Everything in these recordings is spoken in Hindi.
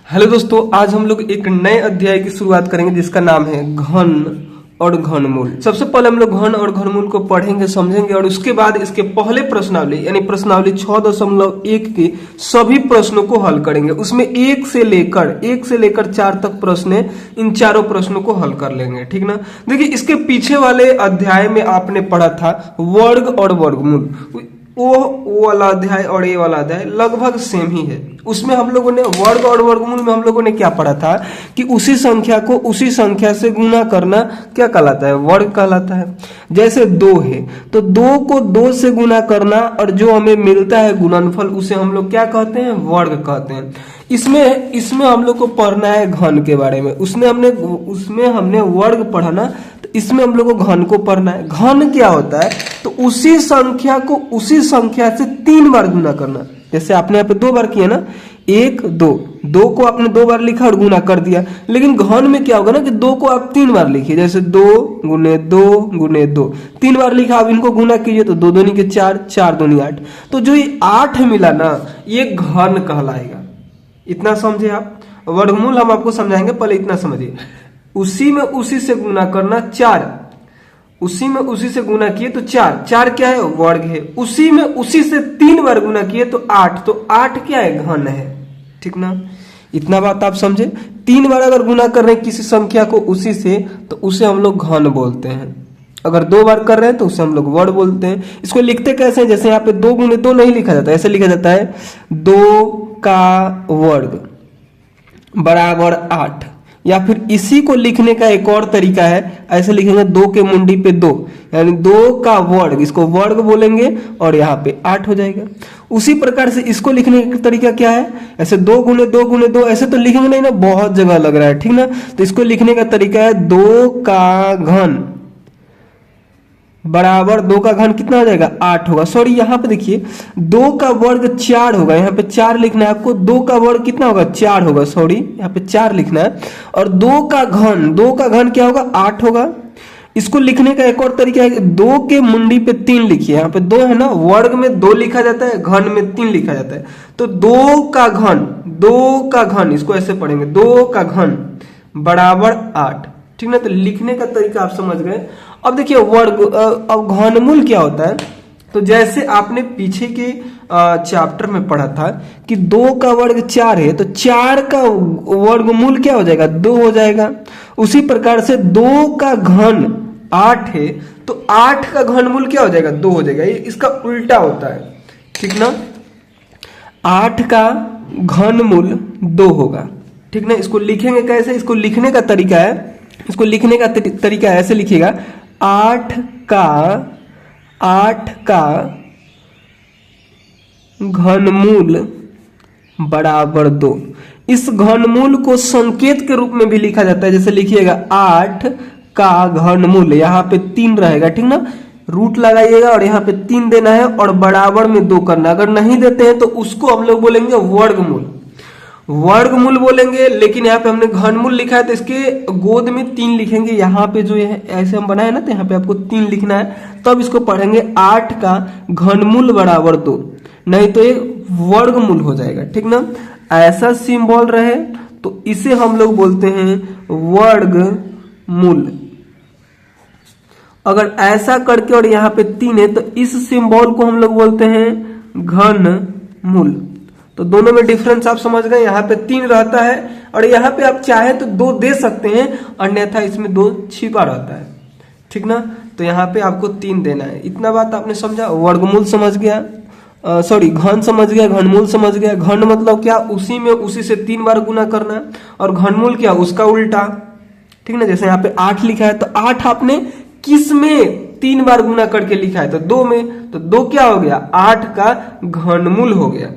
हेलो दोस्तों, आज हम लोग एक नए अध्याय की शुरुआत करेंगे जिसका नाम है घन और घनमूल। सबसे पहले हम लोग घन और घनमूल को पढ़ेंगे, समझेंगे और उसके बाद इसके पहले प्रश्नावली यानी प्रश्नावली 6.1 के सभी प्रश्नों को हल करेंगे। उसमें एक से लेकर 4 तक प्रश्न है, इन चारों प्रश्नों को हल कर लेंगे। ठीक ना। देखिए, इसके पीछे वाले अध्याय में आपने पढ़ा था वर्ग और वर्गमूल। वो वाला अध्याय और ये वाला अध्याय लगभग सेम ही है। उसमें हम लोगों ने वर्ग और वर्गमूल में हम लोगों ने क्या पढ़ा था कि उसी संख्या को उसी संख्या से गुना करना क्या कहलाता है, वर्ग कहलाता है। जैसे 2 है तो 2 को 2 से गुना करना और जो हमें मिलता है गुणनफल, उसे हम लोग क्या कहते हैं, वर्ग कहते हैं। इसमें हम लोग को पढ़ना है घन के बारे में। उसमें हमने वर्ग पढ़ा ना, तो इसमें हम लोग को घन को पढ़ना है। घन क्या होता है, तो उसी संख्या को उसी संख्या से 3 बार गुना करना। जैसे आपने यहाँ पे 2 बार किया ना, 1 2 को आपने 2 बार लिखा और गुना कर दिया। लेकिन घन में क्या होगा ना कि 2 को आप 3 बार लिखिए। जैसे 2 गुने 2 गुने 2, 3 बार लिखा। अब इनको गुना कीजिए तो 2 दूनी के 4, 4 दूनी 8। तो जो ये 8 मिला ना, ये घन कहलाएगा। इतना समझे आप। वर्गमूल हम आपको समझाएंगे, पहले इतना समझिए। उसी में उसी से गुना करना 4, उसी में उसी से गुना किए तो 4, 4 क्या है, वर्ग है। उसी में उसी से 3 बार गुना किए तो 8, तो 8 क्या है, घन है। ठीक ना। इतना बात आप समझे। 3 बार अगर गुना कर रहे हैं किसी संख्या को उसी से, तो उसे हम लोग घन बोलते हैं। अगर 2 बार कर रहे हैं तो उसे हम लोग वर्ग बोलते हैं। इसको लिखते कैसे हैं, जैसे यहाँ पे 2 गुने 2 नहीं लिखा जाता, ऐसे लिखा जाता है 2 का वर्ग बराबर 8। या फिर इसी को लिखने का एक और तरीका है, ऐसे लिखेंगे 2 के मुंडी पे 2, यानी 2 का वर्ग, इसको वर्ग बोलेंगे और यहाँ पे 8 हो जाएगा। उसी प्रकार से इसको लिखने का तरीका क्या है, ऐसे 2 गुने 2 गुने 2, ऐसे तो लिखेंगे नहीं ना, बहुत जगह लग रहा है। ठीक ना। तो इसको लिखने का तरीका है 2 का घन बराबर 2 का घन कितना हो जाएगा, 8 होगा। सॉरी, यहाँ पे देखिए 2 का वर्ग 4 होगा, यहाँ पे 4 लिखना है आपको। 2 का वर्ग कितना होगा, 4 होगा। सॉरी, यहाँ पे 4 लिखना है। और 2 का घन क्या होगा, 8 होगा। इसको लिखने का एक और तरीका है, 2 के मुंडी पे 3 लिखिए। यहाँ पे 2 है ना, वर्ग में 2 लिखा जाता है, घन में 3 लिखा जाता है। तो 2 का घन इसको ऐसे पढ़ेंगे, 2 का घन बराबर 8। ठीक ना। तो लिखने का तरीका आप समझ गए। अब देखिए वर्ग, अब घनमूल क्या होता है, तो जैसे आपने पीछे के चैप्टर में पढ़ा था कि 2 का वर्ग 4 है, तो 4 का वर्गमूल क्या हो जाएगा, 2 हो जाएगा। उसी प्रकार से 2 का घन 8 है, तो 8 का घनमूल क्या हो जाएगा, 2 हो जाएगा। ये इसका उल्टा होता है। ठीक ना। 8 का घनमूल 2 होगा। ठीक ना। इसको लिखेंगे कैसे, इसको लिखने का तरीका है, ऐसे लिखिएगा 8 का घनमूल बराबर 2। इस घनमूल को संकेत के रूप में भी लिखा जाता है। जैसे लिखिएगा 8 का घनमूल, यहाँ पे 3 रहेगा। ठीक ना। रूट लगाइएगा और यहाँ पे 3 देना है और बराबर में 2 करना। अगर नहीं देते हैं तो उसको हम लोग बोलेंगे वर्गमूल बोलेंगे। लेकिन यहाँ पे हमने घनमूल लिखा है तो इसके गोद में 3 लिखेंगे। यहाँ पे जो है ऐसे हम बनाए ना, तो यहाँ पे आपको 3 लिखना है, तब इसको पढ़ेंगे 8 का घनमूल बराबर 2, नहीं तो ये वर्गमूल हो जाएगा। ठीक ना। ऐसा सिंबल रहे तो इसे हम लोग बोलते हैं वर्गमूल। अगर ऐसा करके और यहाँ पे 3 है तो इस सिंबल को हम लोग बोलते हैं घनमूल। तो दोनों में डिफरेंस आप समझ गए। यहाँ पे 3 रहता है और यहाँ पे आप चाहे तो 2 दे सकते हैं, अन्यथा इसमें 2 छिपा रहता है। ठीक ना। तो यहाँ पे आपको 3 देना है। इतना बात आपने समझा। वर्गमूल समझ गया, सॉरी घन समझ गया, घनमूल समझ गया। घन मतलब क्या, उसी में उसी से 3 बार गुना करना, और घनमूल क्या, उसका उल्टा। ठीक ना। जैसे यहाँ पे 8 लिखा है तो 8 आपने किस में 3 बार गुना करके लिखा है, तो 2 में, तो 2 क्या हो गया, 8 का घनमूल हो गया।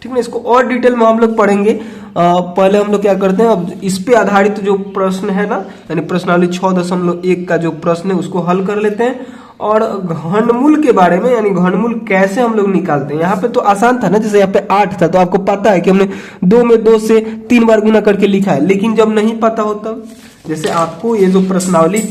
ठीक ना। इसको और डिटेल में हम लोग पढ़ेंगे। पहले हम लोग क्या करते हैं, अब इस पे आधारित जो प्रश्न है ना, यानी प्रश्नावली 6.1 का जो प्रश्न है उसको हल कर लेते हैं। और घनमूल के बारे में, यानी घनमूल कैसे हम लोग निकालते हैं। यहाँ पे तो आसान था ना, जैसे यहाँ पे 8 था तो आपको पता है कि हमने 2 में 2 से 3 बार गुना करके लिखा है। लेकिन जब नहीं पता हो जैसे आपको ये जो प्रश्नावली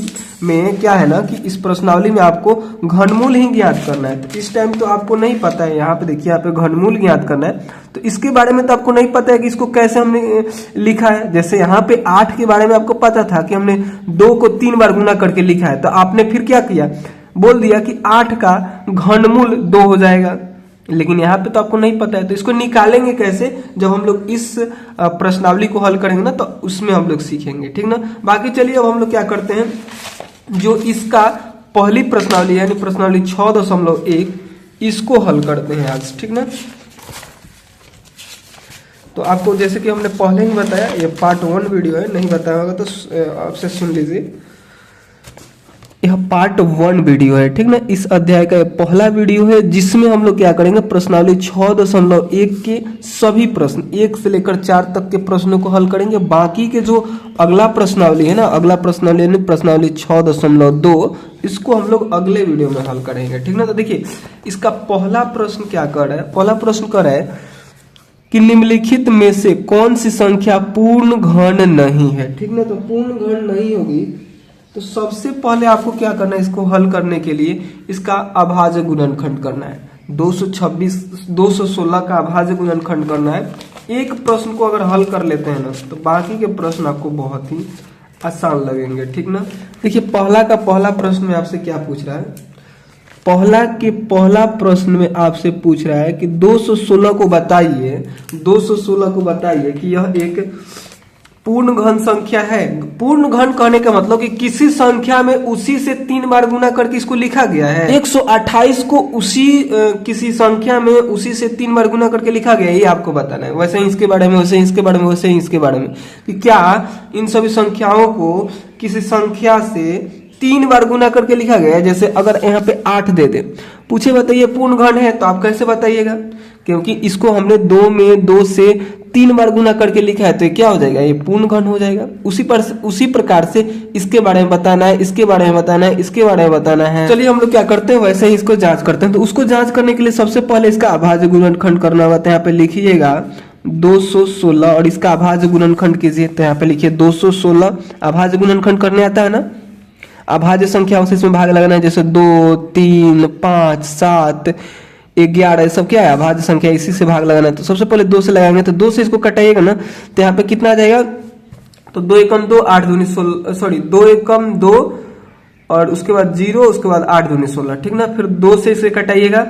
में क्या है ना कि इस प्रश्नावली में आपको घनमूल ही ज्ञात करना है। तो इस टाइम तो आपको नहीं पता है, यहाँ पे देखिए यहाँ पे घनमूल ज्ञात करना है, तो इसके बारे में तो आपको नहीं पता है कि इसको कैसे हमने लिखा है। जैसे यहाँ पे 8 के बारे में आपको पता था कि हमने 2 को 3 बार गुना करके लिखा है, तो आपने फिर क्या किया, बोल दिया कि 8 का घनमूल 2 हो जाएगा। लेकिन यहाँ पे तो आपको नहीं पता है, तो इसको निकालेंगे कैसे, जब हम लोग इस प्रश्नावली को हल करेंगे ना तो उसमें हम लोग सीखेंगे, ठीक ना। बाकी चलिए अब हम लोग क्या करते हैं, जो इसका पहली प्रश्नावली यानी प्रश्नावली 6.1 इसको हल करते हैं आज, ठीक ना। तो आपको जैसे कि हमने पहले ही बताया, ये पार्ट 1 वीडियो है, नहीं बताया होगा तो आपसे सुन लीजिए। यह पार्ट 1 वीडियो है, ठीक ना। इस अध्याय का पहला वीडियो है जिसमें हम लोग क्या करेंगे, प्रश्नावली 6.1 के सभी प्रश्न 1 से लेकर 4 तक के प्रश्नों को हल करेंगे। बाकी के जो अगला प्रश्नावली है ना, अगला प्रश्नावली यानी प्रश्नावली 6.2 इसको हम लोग अगले वीडियो में हल करेंगे, ठीक ना। तो देखिए इसका पहला प्रश्न क्या कर रहा है, पहला प्रश्न कर रहा है कि निम्नलिखित में से कौन सी संख्या पूर्ण घन नहीं है, ठीक ना। तो पूर्ण घन नहीं होगी तो सबसे पहले आपको क्या करना है, इसको हल करने के लिए इसका अभाज्य गुणनखंड करना है। 216 का अभाज्य गुणनखंड करना है। एक प्रश्न को अगर हल कर लेते हैं ना तो बाकी के प्रश्न आपको बहुत ही आसान लगेंगे, ठीक ना। देखिए पहला का पहला प्रश्न में आपसे क्या पूछ रहा है, पहला प्रश्न में आपसे पूछ रहा है कि 216 को बताइए, 216 को बताइए कि यह एक पूर्ण घन संख्या है। पूर्ण घन कहने का मतलब कि किसी संख्या में उसी से 3 बार गुना करके इसको लिखा गया है। 128 को उसी किसी संख्या में उसी से 3 बार गुना करके लिखा गया है, ये आपको बताना है। वैसे ही इसके बारे में, वैसे ही इसके बारे में, वैसे ही इसके बारे में कि क्या इन सभी संख्याओं को किसी संख्या से 3 बार गुना करके लिखा गया है। जैसे अगर यहाँ पे 8 दे दे, पूछे बताइए पूर्ण घन है, तो आप कैसे बताइएगा, क्योंकि इसको हमने 2 में 2 से 3 बार गुना करके लिखा है, तो ये क्या हो जाएगा, ये पूर्ण घन हो जाएगा। उसी प्रकार से इसके बारे में बताना है, इसके बारे में बताना है, इसके बारे में बताना है। चलिए हम लोग क्या करते हैं, वैसे ही इसको जांच करते हैं। तो उसको जांच करने के लिए सबसे पहले इसका अभाज्य गुणनखंड करना होगा। तो यहाँ पे लिखिएगा 216 और इसका अभाज्य गुणनखंड कीजिए। तो यहाँ पे लिखिए 216, अभाज्य गुणनखंड करने आता है ना, अभाज्य संख्याओं से इसमें भाग लगाना है, जैसे 2, 3, 5, 7, 11 सब क्या है अभाज्य संख्या, इसी से भाग लगाना है। तो सबसे पहले 2 से लगाएंगे, तो 2 से इसको कटाइएगा ना, तो यहाँ पे कितना आ जाएगा, तो 2 एकम 2, 8 दूनी 16, सॉरी 2 एकम 2 और उसके बाद 0, उसके बाद 8 दूनी 16, ठीक ना। फिर 2 से इसे कटाइएगा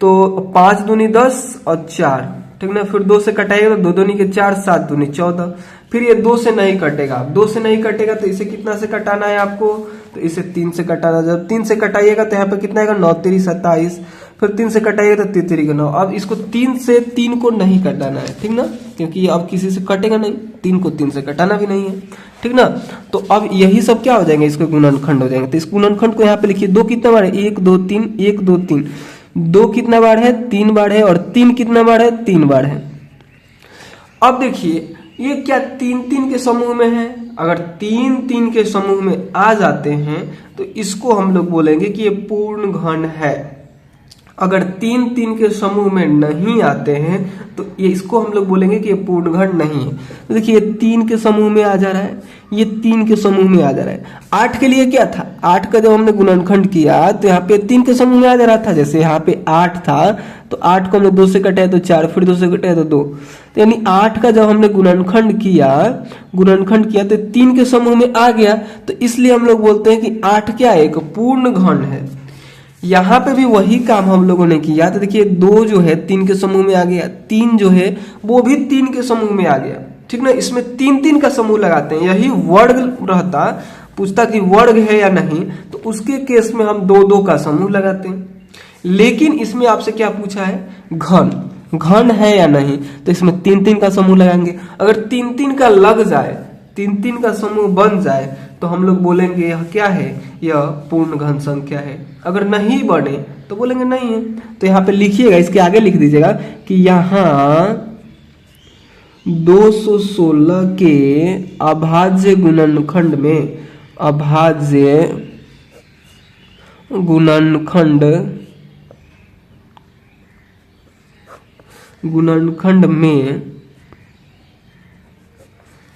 तो 5 दूनी 10 और 4, ठीक ना। फिर 2 से कटाइएगा तो 2 दूनी के 4, 7 दूनी 14। फिर ये 2 से नहीं कटेगा, 2 से नहीं कटेगा तो इसे कितना से कटाना है आपको, तो इसे 3 से कटाना। जब 3 से कटाइएगा तो यहाँ पे कितना आएगा, 9 3 27। फिर 3 से कटाइएगा तो 3 3 9। अब इसको 3 से 3 को नहीं कटाना है, ठीक ना, क्योंकि अब किसी से कटेगा नहीं, 3 को 3 से कटाना भी नहीं है, ठीक ना। तो अब यही सब क्या हो जाएंगे, इसको गुणनखंड हो जाएंगे। तो इस गुणनखंड को यहाँ पे लिखिए, 2 कितना बार है, 1 2 3, 1 2 3, 2 कितना बार है, 3 बार है, और 3 कितना बार है, 3 बार है। अब देखिए ये क्या 3 3 के समूह में है, अगर 3 3 के समूह में आ जाते हैं तो इसको हम लोग बोलेंगे कि ये पूर्ण घन है। अगर 3 3 के समूह में नहीं आते हैं तो ये इसको हम लोग बोलेंगे कि ये पूर्ण घन नहीं है। तो देखिए ये 3 के समूह में आ जा रहा है, ये 3 के समूह में आ जा रहा है। 8 के लिए क्या था, 8 का जब हमने गुणनखंड किया तो यहाँ पे 3 के समूह में आ जा रहा था। जैसे यहाँ पे 8 था तो 8 को हमने 2 से कटाया तो 4, फिर 2 से कटाया तो 2, तो यानी 8 का जब हमने गुणनखंड किया तो 3 के समूह में आ गया, तो इसलिए हम लोग बोलते हैं कि 8 क्या है, एक पूर्ण घन है। यहाँ पे भी वही काम हम लोगों ने किया। तो देखिए 2 जो है 3 के समूह में आ गया, 3 जो है वो भी 3 के समूह में आ गया, ठीक ना। इसमें 3 3 का समूह लगाते हैं, यही वर्ग रहता, पूछता कि वर्ग है या नहीं, तो उसके केस में हम 2 2 का समूह लगाते हैं। लेकिन इसमें आपसे क्या पूछा है, घन है या नहीं, तो इसमें 3 3 का समूह लगाएंगे। अगर 3 3 का लग जाए, 3 3 का समूह बन जाए तो हम लोग बोलेंगे यह क्या है, यह पूर्ण घन संख्या है। अगर नहीं बने तो बोलेंगे नहीं है। तो यहाँ पे लिखिएगा, इसके आगे लिख दीजिएगा कि यहाँ 216 के अभाज्य गुणनखंड में, अभाज्य गुणनखंड में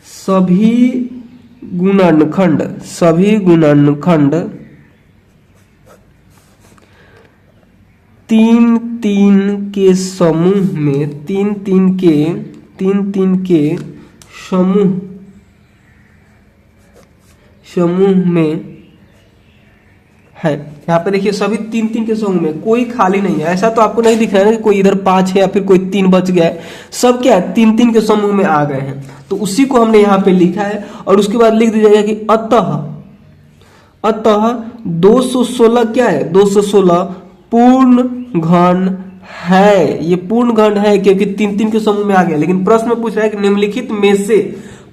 सभी गुणनखंड, सभी गुणनखंड तीन तीन के समूह में, तीन तीन के समूह में है। यहाँ पे देखिए सभी तीन तीन के समूह में, कोई खाली नहीं है। ऐसा तो आपको नहीं दिख रहा है ना कि कोई इधर 5 है या फिर कोई 3 बच गया है। सब क्या है, तीन तीन के समूह में आ गए हैं। तो उसी को हमने यहाँ पे लिखा है और उसके बाद लिख दीजिएगा कि अतः 216 क्या है, 216 पूर्ण घन है। ये पूर्ण घन है क्योंकि तीन तीन के समूह में आ गया। लेकिन प्रश्न में पूछ रहा है कि निम्नलिखित में से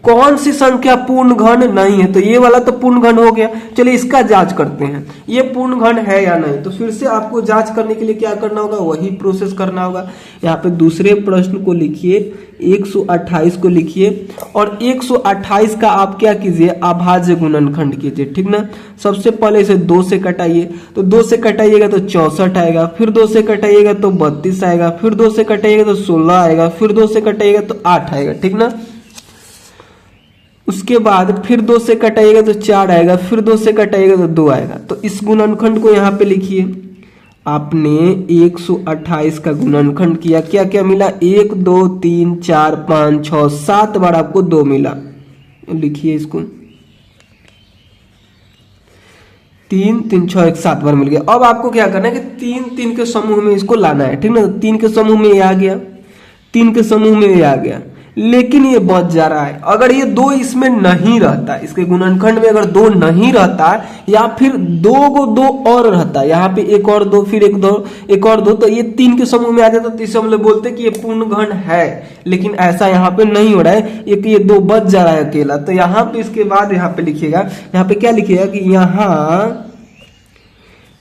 कौन सी संख्या पूर्ण घन नहीं है। तो ये वाला तो पूर्ण घन हो गया। चलिए इसका जांच करते हैं, ये पूर्ण घन है या नहीं। तो फिर से आपको जांच करने के लिए क्या करना होगा, वही प्रोसेस करना होगा। यहाँ पे दूसरे प्रश्न को लिखिए, 128 को लिखिए और 128 का आप क्या कीजिए, अभाज्य गुणनखंड कीजिए, ठीक ना। सबसे पहले इसे 2 से कटाइए। तो 2 से कटाइएगा तो 64 आएगा, फिर 2 से कटाइएगा तो 32 आएगा, फिर 2 से कटाइएगा तो 16 आएगा, फिर 2 से कटाइएगा तो 8 आएगा, ठीक ना। उसके बाद फिर 2 से कटाइएगा तो 4 आएगा, फिर 2 से कटाइएगा तो 2 आएगा। तो इस गुणनखंड को यहाँ पे लिखिए। आपने 128 का गुणनखंड किया, क्या क्या मिला, 1 2 3 4 5 6 7 बार आपको 2 मिला। लिखिए इसको, 3 3 6 1 7 बार मिल गया। अब आपको क्या करना है कि 3 3 के समूह में इसको लाना है, ठीक ना। 3 के समूह में ये आ गया, 3 के समूह में ये आ गया, लेकिन ये बच जा रहा है। अगर ये 2 इसमें नहीं रहता, इसके गुणनखंड में अगर 2 नहीं रहता या फिर 2 और रहता, यहाँ पे 1 और 2 फिर 1 और 2, तो ये 3 के समूह में आ जाता। तो इसे हम लोग बोलते कि ये पूर्ण घन है। लेकिन ऐसा यहाँ पे नहीं हो रहा है, ये 2 बच जा रहा है अकेला। तो यहाँ पे इसके बाद यहाँ पे लिखिएगा, यहाँ पे क्या लिखिएगा कि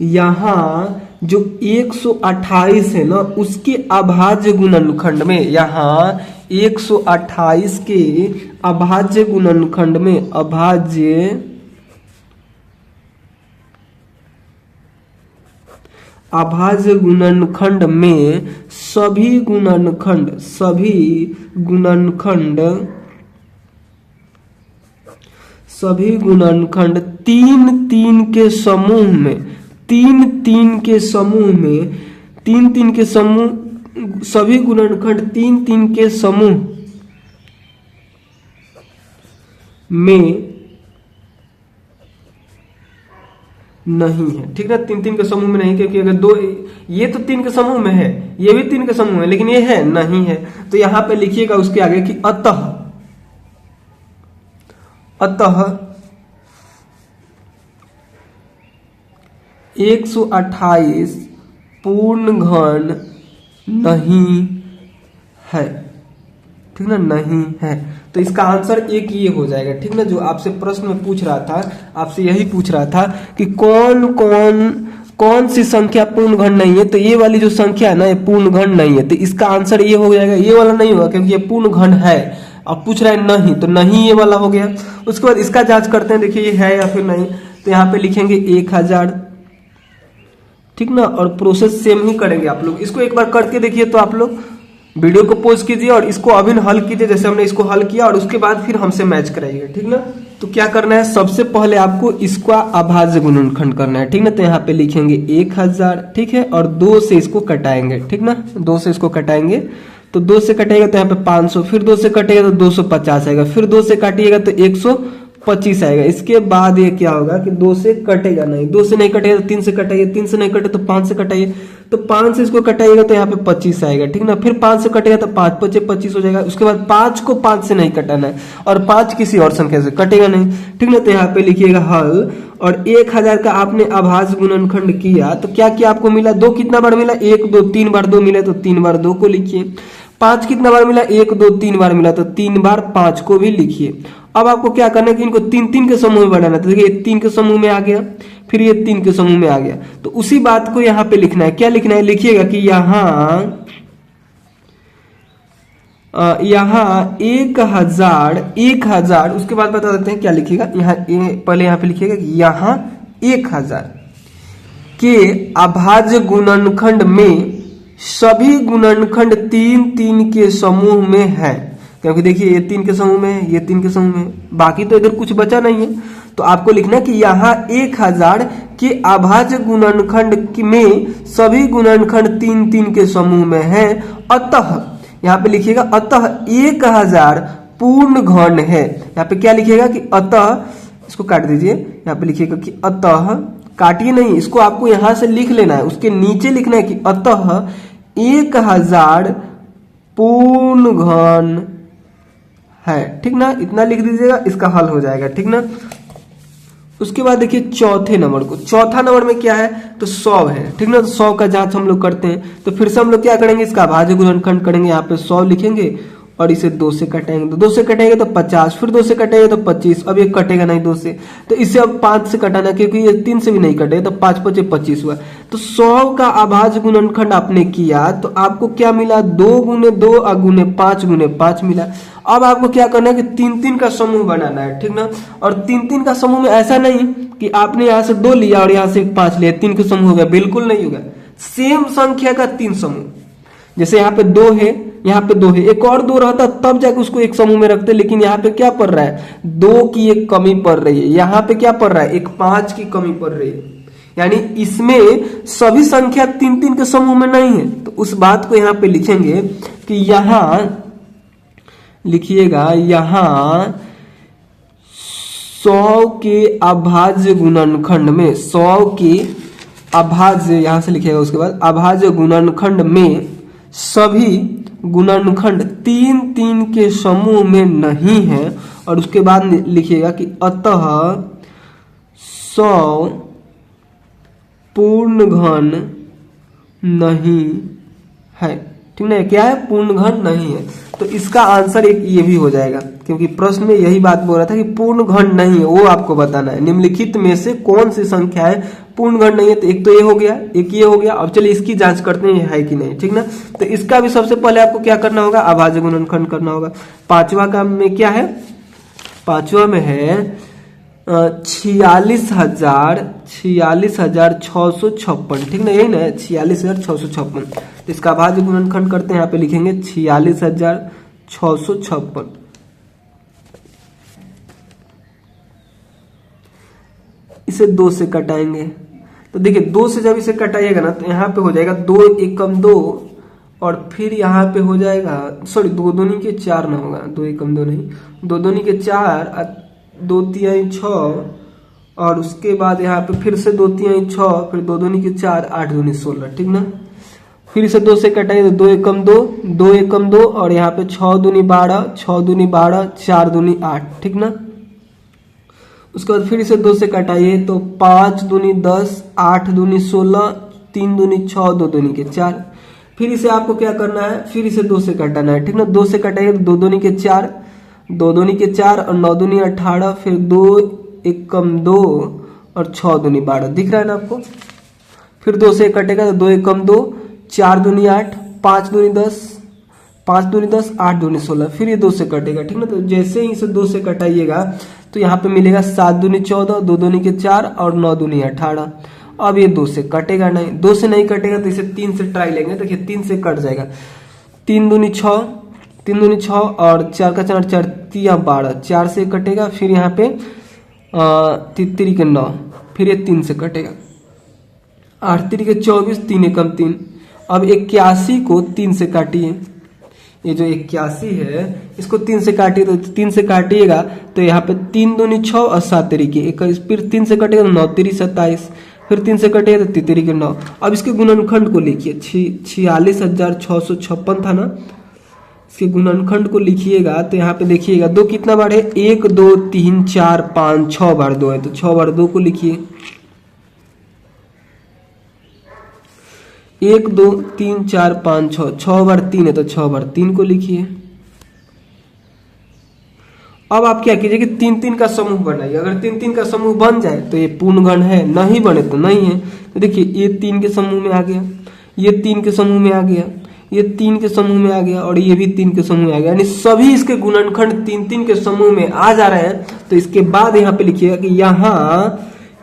यहाँ जो 128 है ना, उसके अभाज्य गुणनखंड में, यहाँ 128 के अभाज्य गुणनखंड में, अभाज्य गुणनखंड में सभी गुणनखंड तीन तीन के समूह में, सभी गुणनखंड तीन तीन के समूह में नहीं है, ठीक है। 3 3 के समूह में नहीं, क्योंकि अगर 2, ये तो 3 के समूह में है, ये भी 3 के समूह में, लेकिन ये है नहीं है। तो यहां पे लिखिएगा उसके आगे कि अतः 128 पूर्ण घन नहीं है, ठीक ना, नहीं है। तो इसका आंसर एक ये हो जाएगा, ठीक ना। जो आपसे प्रश्न में पूछ रहा था, आपसे यही पूछ रहा था कि कौन सी संख्या पूर्ण घन नहीं है। तो ये वाली जो संख्या है ना, ये पूर्ण घन नहीं है। तो इसका आंसर ये हो जाएगा, ये वाला नहीं होगा क्योंकि ये पूर्ण घन है। अब पूछ रहा है नहीं, तो नहीं ये वाला हो गया। उसके बाद इसका जांच करते हैं, देखिए ये है या फिर नहीं। तो यहाँ पे लिखेंगे 1000, ठीक ना। और प्रोसेस सेम ही करेंगे आप लोग। इसको एक बार करके देखिए, तो आप लोग वीडियो को पॉज कीजिए और इसको अभी हल कीजिए जैसे हमने इसको हल किया, और उसके बाद फिर हमसे मैच कराइएगा, ठीक ना। तो क्या करना है, सबसे पहले आपको इसका अभाज्य गुणनखंड करना है, ठीक ना। तो यहाँ पे लिखेंगे 1000, ठीक है, और 2 से इसको कटाएंगे, ठीक ना। 2 से इसको कटाएंगे, तो 2 से कटेगा तो यहाँ पे 500, फिर 2 से कटेगा तो 250 आएगा, फिर 2 से काटिएगा तो 125 आएगा। इसके बाद ये क्या होगा कि 2 से कटेगा नहीं, 2 से नहीं कटेगा तो 3 से कटाइए, 3 से नहीं कटे तो 5 से कटाइए, तो 5 से इसको कटाइएगा तो यहाँ पे 25 आएगा, ठीक ना। फिर 5 से कटेगा तो 5 5 25 हो जाएगा। उसके बाद 5 को 5 से नहीं कटाना है, और 5 किसी और संख्या से कटेगा नहीं, ठीक ना। तो यहाँ पे लिखिएगा हल, और 1000 का आपने अभाज्य गुणनखंड किया तो क्या किया, आपको मिला 2 कितना बार मिला, 1 2 3 बार 2 मिला, तो 3 बार 2 को लिखिए। 5 कितना बार मिला, 1 2 3 बार मिला, तो 3 बार 5 को भी लिखिए। अब आपको क्या करना है कि इनको 3 3 के समूह में बनाना है। तो देखिए 3 के समूह में आ गया, फिर ये 3 के समूह में आ गया। तो उसी बात को यहाँ पे लिखना है। क्या लिखना है, लिखिएगा कि यहाँ 1000, उसके बाद बता देते हैं क्या लिखिएगा। यहाँ पहले यहाँ पे लिखिएगा कि यहाँ 1000 के अभाज्य गुणनखंड में सभी गुणनखंड 3 3 के समूह में है। क्योंकि देखिए ये 3 के समूह में है, ये 3 के समूह में है, बाकी तो इधर कुछ बचा नहीं है। तो आपको लिखना कि यहाँ 1000 के अभाज्य गुणनखंड में सभी गुणनखंड 3 3 के समूह में है, अतः यहाँ पे लिखिएगा अतः 1000 पूर्ण घन है। यहाँ पे क्या लिखिएगा कि अतः, इसको काट दीजिए, यहाँ पे लिखिएगा कि अतः, काटिए नहीं, इसको आपको यहां से लिख लेना है, उसके नीचे लिखना है कि अतः 1000 पूर्ण घन है, ठीक ना, इतना लिख दीजिएगा, इसका हल हो जाएगा, ठीक ना। उसके बाद देखिए चौथे नंबर को, चौथा नंबर में क्या है तो 100 है, ठीक ना। तो 100 का जांच हम लोग करते हैं, तो फिर से हम लोग क्या करेंगे, इसका अभाज्य गुणनखंड करेंगे, यहाँ पे 100 लिखेंगे और इसे 2 से कटेंगे, तो 2 से कटेंगे तो 50, फिर 2 से कटेंगे तो 25, अब ये कटेगा नहीं 2 से, तो इसे अब 5 से कटाना, क्योंकि ये 3 से भी नहीं कटे, तो 5 5 25 हुआ। तो 100 का अभाज्य गुणनखंड आपने किया तो आपको क्या मिला, 2 गुने 2 और गुने 5 मिला। अब आपको क्या करना है कि 3 3 का समूह बनाना है, ठीक ना। और 3 3 का समूह में ऐसा नहीं कि आपने यहाँ से 2 लिया और यहाँ से 5 लिया, 3 के समूह हो गया, बिल्कुल नहीं होगा। सेम संख्या का 3 समूह, जैसे यहाँ पे 2 है, यहाँ पे 2 है, एक और 2 रहता तब जाके उसको एक समूह में रखते, लेकिन यहाँ पे क्या पड़ रहा है, 2 की एक कमी पड़ रही है, यहाँ पे क्या पड़ रहा है, एक 5 की कमी पड़ रही है, यानी इसमें सभी संख्या 3 3 के समूह में नहीं है। तो उस बात को यहाँ पे लिखेंगे कि यहाँ लिखिएगा, यहाँ 100 के अभाज्य गुणनखंड में, 100 के अभाज्य, यहां से लिखिएगा, उसके बाद अभाज्य गुणनखंड में सभी गुणनखंड 3 3 के समूह में नहीं है, और उसके बाद लिखिएगा कि अतः 100 पूर्ण घन नहीं है, ठीक ना। क्या है, पूर्ण घन नहीं है। तो इसका आंसर एक ये भी हो जाएगा, क्योंकि प्रश्न में यही बात बोल रहा था कि पूर्ण घन नहीं है, वो आपको बताना है, निम्नलिखित में से कौन सी संख्या है पूर्ण घन नहीं है। तो एक तो ये हो गया, एक ये हो गया। अब चलिए इसकी जांच करते हैं, ये है कि नहीं, ठीक ना। तो इसका भी सबसे पहले आपको क्या करना होगा, अभाज्य गुणनखंड करना होगा। पांचवा का में क्या है, पांचवा में है 46,656, ठीक ना, यही ना 46,656। तो इसका अभाज्य गुणनखंड करते हैं, यहाँ पे लिखेंगे 46,656। इसे 2 से कटाएंगे, तो देखिए 2 से जब इसे कटाइएगा ना, तो यहाँ पे हो जाएगा 2 एकम 2, और फिर यहाँ पे हो जाएगा, सॉरी 2 दूनी के 4 ना होगा, 2 एकम 2 नहीं, 2 दूनी के 4, 2 तिहाई 6, और उसके बाद यहाँ पे फिर से 2 तिहाई 6, फिर 2 दूनी के 4, 8 दूनी 16, ठीक ना। फिर इसे 2 से कटाइए तो 2 एकम 2, 2 एकम 2, और यहाँ पे 6 दूनी 12, 6 दूनी 12, 4 दूनी 8, ठीक ना। उसके बाद फिर इसे 2 से कटाइए तो 5 दूनी 10, 8 दूनी 16, 3 दूनी 6, 2 दूनी के 4। फिर इसे आपको क्या करना है, फिर इसे 2 से कटाना है, ठीक ना। 2 से कटाइए तो 2 दूनी के 4, 2 दूनी के 4, और 9 दूनी 18, फिर 2 एकम 2, और 6 दूनी 12, दिख रहा है ना आपको। फिर 2 से कटेगा तो 2 एकम 2, 4 दूनी 8, 5 दूनी 10, 5 दूनी 10, 8 दूनी 16, फिर ये 2 से कटेगा, ठीक ना। तो जैसे ही इसे 2 से कटाइएगा तो यहाँ पे मिलेगा 7 दूनी 14, 2 दूनी के 4, और 9 दूनी 18। अब ये 2 से कटेगा नहीं, 2 से नहीं कटेगा तो इसे 3 से ट्राई लेंगे, देखिए 3 से कट जाएगा, 3 दूनी 6, 3 दूनी 6, और 4 का 4, 4 तिया 12, 4 से कटेगा। फिर यहाँ पे 3 के 9, फिर ये 3 से कटेगा, 8 3 के 24, 3 एकम 3। अब 81 को 3 से काटिए, ये जो 81 है इसको 3 से काटिए, तो 3 से काटिएगा तो यहाँ पे 3 दूनी 6 और 7 तरीके 21, फिर 3 से कटेगा तो 9 3 27, फिर 3 से कटेगा तो 3 3 9। अब इसके गुणनखंड को लिखिए, 46,656 था ना, इसके गुणनखंड को लिखिएगा तो यहाँ पे देखिएगा 2 कितना बार है, 1 2 3 4 5 6 बार 2 है, तो 6 बार 2 को लिखिए, 1 2 3 4 5 6, 6 बार 3 है तो 6 बार 3 को लिखिए। अब आप क्या कीजिए कि 3 3 का समूह बनाइए, अगर 3 3 का समूह बन जाए तो ये पूर्ण घन है, नहीं बने तो नहीं है। तो देखिए ये 3 के समूह में आ गया, ये 3 के समूह में आ गया, ये 3 के समूह में आ गया, और ये भी 3 के समूह में आ गया, यानी सभी इसके गुणनखंड 3 3 के समूह में आ जा रहे हैं। तो इसके बाद यहाँ पे लिखिएगा कि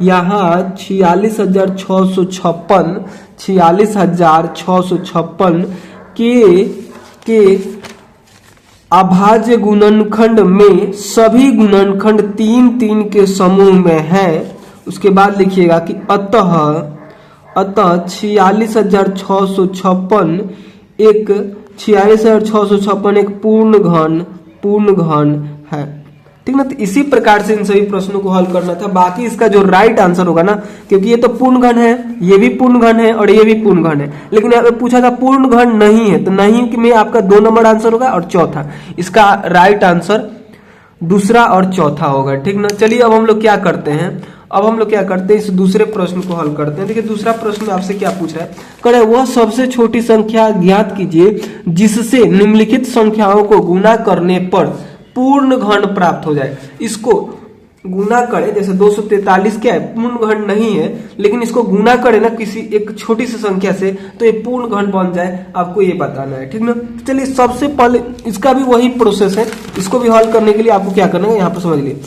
यहाँ 46,656 के अभाज्य गुणनखंड में सभी गुणनखंड 3 के समूह में हैं। उसके बाद लिखिएगा कि अतः 46,656 एक पूर्ण घन है। ठीक ना। तो इसी प्रकार से इन सभी प्रश्नों को हल करना था। बाकी इसका जो राइट आंसर होगा ना, क्योंकि ये तो पूर्ण घन है, ये भी पूर्ण घन है और ये भी पूर्ण घन है, लेकिन यहाँ पे पूछा था पूर्ण घन नहीं है, तो नहीं में आपका 2 नंबर आंसर होगा और चौथा इसका राइट आंसर दूसरा और चौथा होगा। ठीक ना। चलिए अब हम लोग क्या करते हैं, इस दूसरे प्रश्न को हल करते हैं। देखिए दूसरा प्रश्न आपसे क्या पूछ रहा है, कह रहा है वह सबसे छोटी संख्या ज्ञात कीजिए जिससे निम्नलिखित संख्याओं को गुना करने पर पूर्ण घन प्राप्त हो जाए। इसको गुना करें, जैसे 243 क्या है, पूर्ण घन नहीं है, लेकिन इसको गुना करें ना किसी एक छोटी सी संख्या से, तो ये पूर्ण घन बन जाए, आपको ये बताना है। ठीक ना। चलिए सबसे पहले इसका भी वही प्रोसेस है, इसको भी हल करने के लिए आपको क्या करना है, यहाँ पर समझ लीजिए,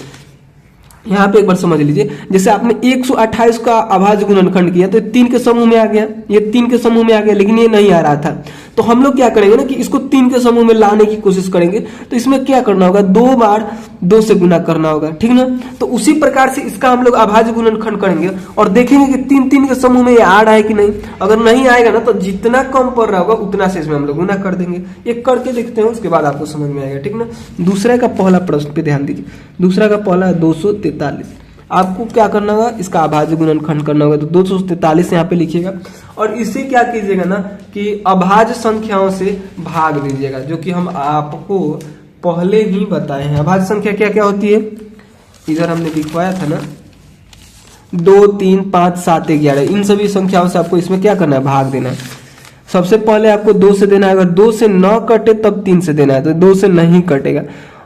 यहाँ पे एक बार समझ लीजिए। जैसे आपने 128 का अभाज्य गुणनखंड किया तो 3 के समूह में आ गया, ये 3 के समूह में आ गया, लेकिन ये नहीं आ रहा था, तो हम लोग क्या करेंगे ना कि इसको 3 के समूह में लाने की कोशिश करेंगे। तो इसमें क्या करना होगा, 2 बार 2 से गुना करना होगा। ठीक ना। तो उसी प्रकार से इसका हम लोग अभाज्य गुणनखंड करेंगे और देखेंगे कि 3 के समूह में ये आ रहा है कि नहीं। अगर नहीं आएगा ना, तो जितना कम पड़ रहा होगा उतना से इसमें हम लोग गुना कर देंगे। एक करके देखते हैं, उसके बाद आपको समझ में आएगा। ठीक ना। दूसरे का पहला प्रश्न पे ध्यान दीजिए। दूसरा का पहला है 243। आपको क्या करना होगा, इसका अभाज्य गुणनखंड करना होगा। तो 243 यहाँ पे लिखिएगा और इसे क्या कीजिएगा ना कि अभाज्य संख्याओं से भाग दीजिएगा, जो कि हम आपको पहले ही बताए हैं। अभाज्य संख्या क्या क्या होती है, इधर हमने लिखवाया था ना, 2, 3, 5, 7, 11, इन सभी संख्याओं से आपको इसमें क्या करना है, भाग देना है। सबसे पहले आपको 2 से देना है, अगर 2 से न कटे तब 3 से देना है, तो 2 से नहीं कटेगा।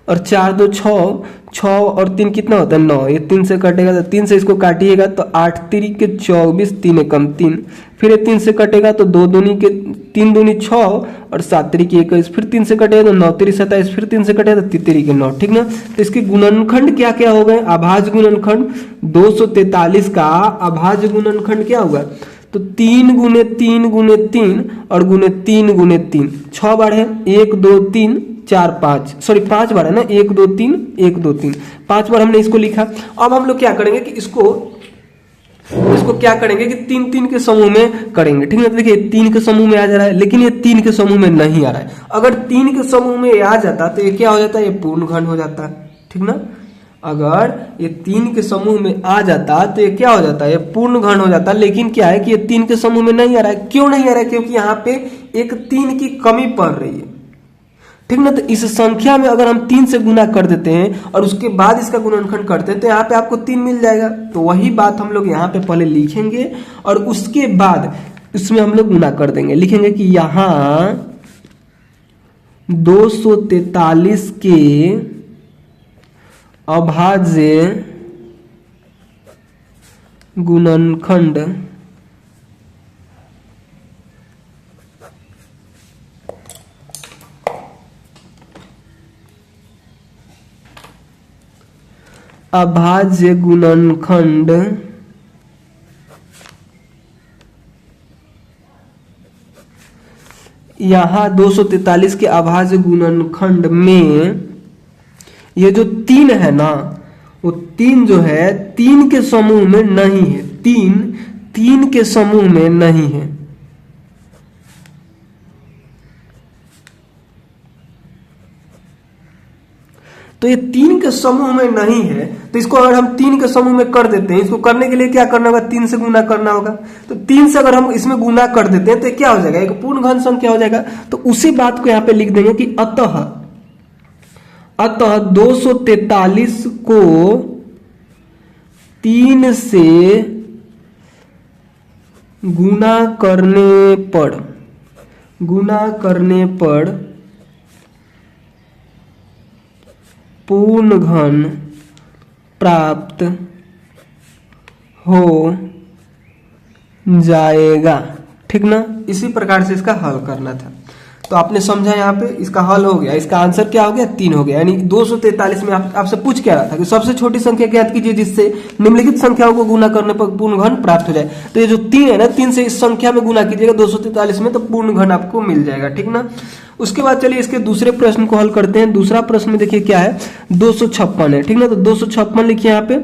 और 4, 2, 6, 6 और 3 कितना होता है, 9, ये 3 से कटेगा, तो 3 से इसको काटिएगा तो 8 3 के 24, 3 एकम 3, फिर ये 3 से कटेगा तो 2 दूनी के 3 दूनी 6 और 7 3 के 21, फिर 3 से कटेगा तो 9 3 27, फिर 3 से कटेगा तो 3 3 के 9। ठीक ना। तो इसके गुणनखंड क्या क्या हो गए, अभाज्य गुणनखंड 243 का अभाज्य गुणनखंड क्या होगा, तो 3 गुने 3 गुने 3 और गुने 3 गुने 3, 6 बार है, 1 2 3 4 5, सॉरी 5 बार है ना, 1 2 3 1 2 3, 5 बार हमने इसको लिखा। अब हम लोग क्या करेंगे कि इसको क्या करेंगे कि 3 के समूह में करेंगे। ठीक है। देखिए 3 के समूह में आ जा रहा है, लेकिन ये 3 के समूह में नहीं आ रहा है। अगर 3 के समूह में आ जाता तो ये क्या हो जाता है, ये पूर्ण घन हो जाता है। ठीक ना। अगर ये 3 के समूह में आ जाता तो ये क्या हो जाता है, ये पूर्ण घन हो जाता। लेकिन क्या है कि ये 3 के समूह में नहीं आ रहा है। क्यों नहीं आ रहा है, क्योंकि यहाँ पे एक 3 की कमी पड़ रही है। ठीक ना। तो इस संख्या में अगर हम 3 से गुना कर देते हैं और उसके बाद इसका गुणनखंड करते हैं तो यहाँ पे आपको 3 मिल जाएगा। तो वही बात हम लोग यहाँ पे पहले लिखेंगे और उसके बाद इसमें हम लोग गुना कर देंगे। लिखेंगे कि यहाँ 243 के अभाज्य गुणनखंड अभाज्य गुणनखंड यहाँ 243 के अभाज्य गुणनखंड में ये जो 3 है ना, वो 3 जो है 3 के समूह में नहीं है, 3 के समूह में नहीं है। तो ये 3 के समूह में नहीं है, तो इसको अगर हम 3 के समूह में कर देते हैं, इसको करने के लिए क्या करना होगा, 3 से गुना करना होगा। तो 3 से अगर हम इसमें गुना कर देते हैं तो क्या हो जाएगा, एक पूर्ण घन संख्या हो जाएगा। तो उसी बात को यहाँ पे लिख देंगे कि अतः 243 को 3 से गुना करने पर पूर्ण घन प्राप्त हो जाएगा। ठीक ना। इसी प्रकार से इसका हल करना था। तो आपने समझा यहाँ पे, इसका हल हो गया, इसका आंसर क्या हो गया 3 हो गया। यानी 243 में आपसे पूछ क्या रहा था कि सबसे छोटी संख्या ज्ञात कीजिए जिससे निम्नलिखित संख्याओं को गुना करने पर पूर्ण घन प्राप्त हो जाए। तो ये जो 3 है ना, 3 से इस संख्या में गुना कीजिएगा 243 में, तो पूर्ण घन आपको मिल जाएगा, ठीक ना। उसके बाद चलिए इसके दूसरे प्रश्न को हल करते हैं। दूसरा प्रश्न में देखिए क्या है, 256 है, ठीक ना। तो 256 लिखिए यहाँ पे,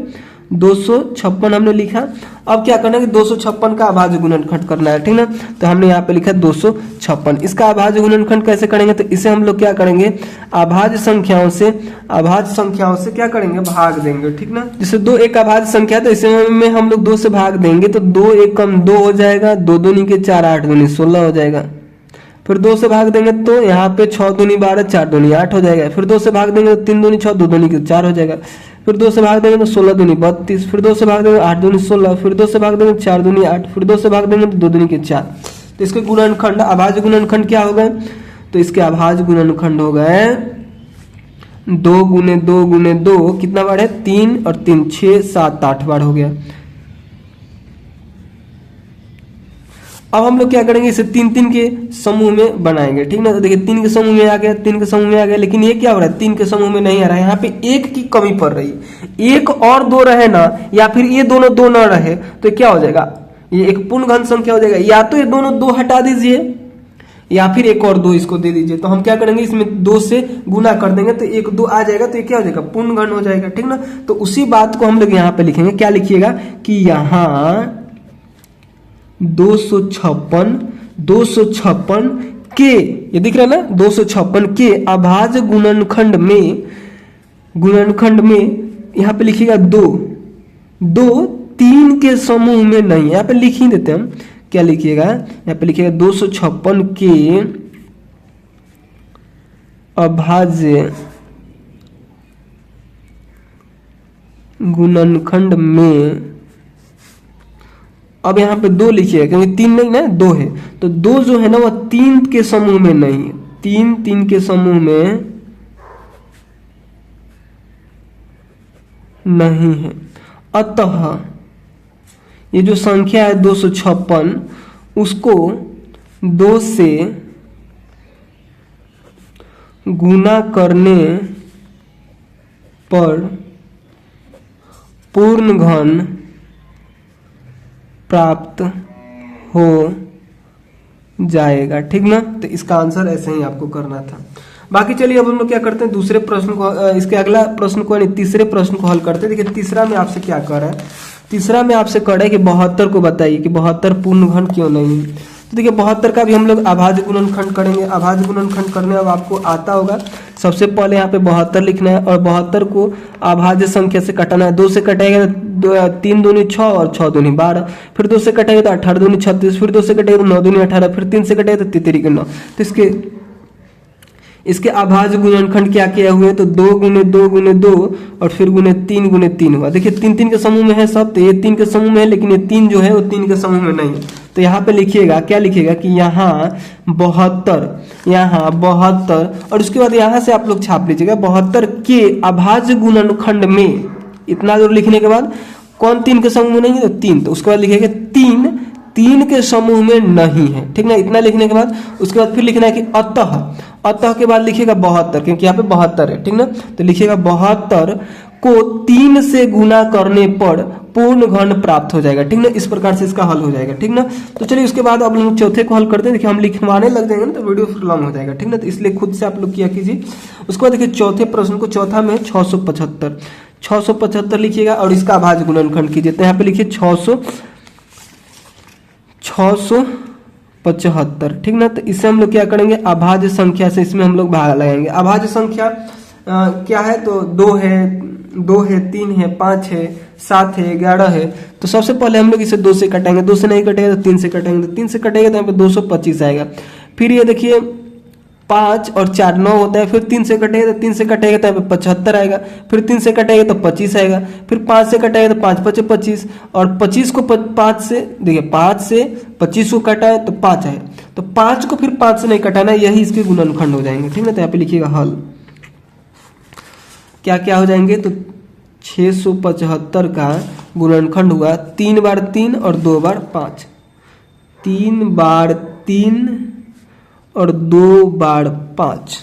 256 हमने लिखा। अब क्या करना है कि 256 का अभाज्य गुणनखंड करना है, ठीक ना। तो हमने यहाँ पे लिखा 256। इसका अभाज्य गुणनखंड कैसे करेंगे, तो इसे हम लोग क्या करेंगे, अभाज्य संख्याओं से क्या करेंगे, भाग देंगे, ठीक ना। जैसे 2 एक अभाज्य संख्या, तो इसे में हम लोग 2 से भाग देंगे, तो 2 एक कम 2 हो जाएगा, 2 दूनी के 4, 8 दूनी 16 हो जाएगा। फिर 2 से भाग देंगे तो यहाँ पे 6 दूनी 12, 4 दूनी 8 हो जाएगा। फिर 2 से भाग देंगे तो 3 दूनी 6, 2 दूनी 4 हो जाएगा। फिर 2 से भाग देंगे तो 16 दूनी 32, फिर 2 से भाग देंगे 8 दूनी 16, फिर 2 से भाग देंगे 4 दूनी 8, फिर 2 से भाग देंगे तो 2 दूनी 4। तो इसके गुणनखंड, अभाज्य गुणनखंड क्या हो गए, तो इसके अभाज्य गुणनखंड हो गए 2 गुने 2 गुने 2, कितना बार है 3 और 3 6 7 8 बार हो गया। अब हम लोग क्या करेंगे, इसे 3 के समूह में बनाएंगे, ठीक ना। तो देखिए 3 के समूह में आ गया, 3 के समूह में आ गया, लेकिन ये क्या हो रहा है, 3 के समूह में नहीं आ रहा है, यहाँ पे 1 की कमी पड़ रही है। 1 और 2 रहे ना, या फिर ये दोनों 2 ना रहे, तो क्या हो जाएगा, ये एक पूर्ण घन संख्या हो जाएगा। या तो ये दोनों 2 हटा दीजिए, या फिर 1 और 2 इसको दे दीजिए। तो हम क्या करेंगे, इसमें 2 से गुना कर देंगे, तो 1 2 आ जाएगा, तो ये क्या हो जाएगा, पूर्ण घन हो जाएगा, ठीक ना। तो उसी बात को हम लोग यहाँ पे लिखेंगे, क्या लिखिएगा कि यहाँ 256 के, ये दिख रहा है ना, 256 के अभाज्य गुणनखंड में यहाँ पे लिखिएगा 2 3 के समूह में नहीं, यहाँ पे लिख ही देते हम, क्या लिखिएगा, यहाँ पे लिखिएगा 256 के अभाज्य गुणनखंड में। अब यहाँ पे 2 लिखिएगा, क्योंकि 3 नहीं ना, 2 है, तो 2 जो है ना वो 3 के समूह में नहीं है, 3 के समूह में नहीं है। अतः ये जो संख्या है 256, उसको 2 से गुना करने पर पूर्ण घन प्राप्त हो जाएगा, ठीक ना। तो इसका आंसर ऐसे ही आपको करना था। बाकी चलिए अब हम लोग क्या करते हैं, दूसरे प्रश्न को, इसके अगला प्रश्न को यानी तीसरे प्रश्न को हल करते हैं। देखिए तीसरा में आपसे क्या कर रहा है, तीसरा में आपसे कर रहा है कि 72 को बताइए कि 72 पूर्ण घन क्यों नहीं है। तो देखिए 72 का भी हम लोग अभाज्य गुणनखंड करेंगे। अभाज्य गुणनखंड करने अब आपको आता होगा। सबसे पहले यहाँ पे 72 लिखना है और 72 को अभाज्य संख्या से कटाना है। 2 से कटेगा तो 3 दूनी 6 और 6 दूनी 12, फिर 2 से कटेगा तो 18 दूनी 36, फिर 2 से कटेगा तो 9 दूनी 18, फिर 3 से कटेगा तो 3 9। तो इसके अभाज्य गुणनखंड क्या किया हुए, तो 2 गुने 2 गुने 2 और फिर गुने 3 हुआ। देखिए 3 के समूह में है सब, तो ये 3 के समूह में है, लेकिन ये 3 जो है वो 3 के समूह में नहीं है। तो यहाँ पे लिखिएगा, क्या लिखिएगा कि यहाँ 72 और उसके बाद यहाँ से आप लोग छाप लीजिएगा 72 के अभाज्य गुणनखंड में। इतना जो लिखने के बाद कौन 3 के समूह में नहीं है, तो 3, तो उसके बाद लिखिएगा 3 के समूह में नहीं है, ठीक ना। इतना लिखने के बाद उसके बाद फिर लिखना है कि अतः के बाद लिखिएगा 72, क्योंकि यहाँ पे 72 है, ठीक ना। तो लिखिएगा 72 को 3 से गुना करने पर पूर्ण घन प्राप्त हो जाएगा, ठीक ना। इस प्रकार से इसका हल हो जाएगा, ठीक ना। तो चलिए उसके बाद अब हम चौथे को हल करते हैं। देखिए हम लिखवाने लग जाएंगे ना तो वीडियो फिर लॉन्ग हो जाएगा, ठीक ना। तो इसलिए खुद से आप लोग किया कीजिए। उसके बाद देखिए चौथे प्रश्न को, चौथा में 675 लिखिएगा और इसका अभाज्य गुणनखंड कीजिए। तो यहाँ पे लिखिए 675, ठीक ना। तो इससे हम लोग क्या करेंगे, अभाज्य संख्या से इसमें हम लोग भाग लगाएंगे। अभाज्य संख्या क्या है, तो 2 है 3 है 5 है 7 है 11 है। तो सबसे पहले हम लोग इसे 2 से कटेंगे, 2 से नहीं कटेगा तो 3 से कटेंगे, तो 3 से कटेगा तो यहाँ पे 225 आएगा। फिर ये देखिए 5 और 4 9 होता है, फिर 3 से कटेगा तो 3 से कटेगा तो यहाँ पे 75 आएगा, फिर 3 से कटेगा तो 25 आएगा, फिर 5 से कटेगा तो 5 5 25 और 25 को 5 से, देखिए 5 से 25 को कटा है तो 5 है, तो 5 को फिर 5 से नहीं कटाना, यही इसके गुणनखंड हो जाएंगे, ठीक है। तो यहाँ पे लिखिएगा हल क्या क्या हो जाएंगे, तो 675 का गुणनखंड हुआ 3 बार 3 और 2 बार 5, 3 बार 3 और 2 बार 5।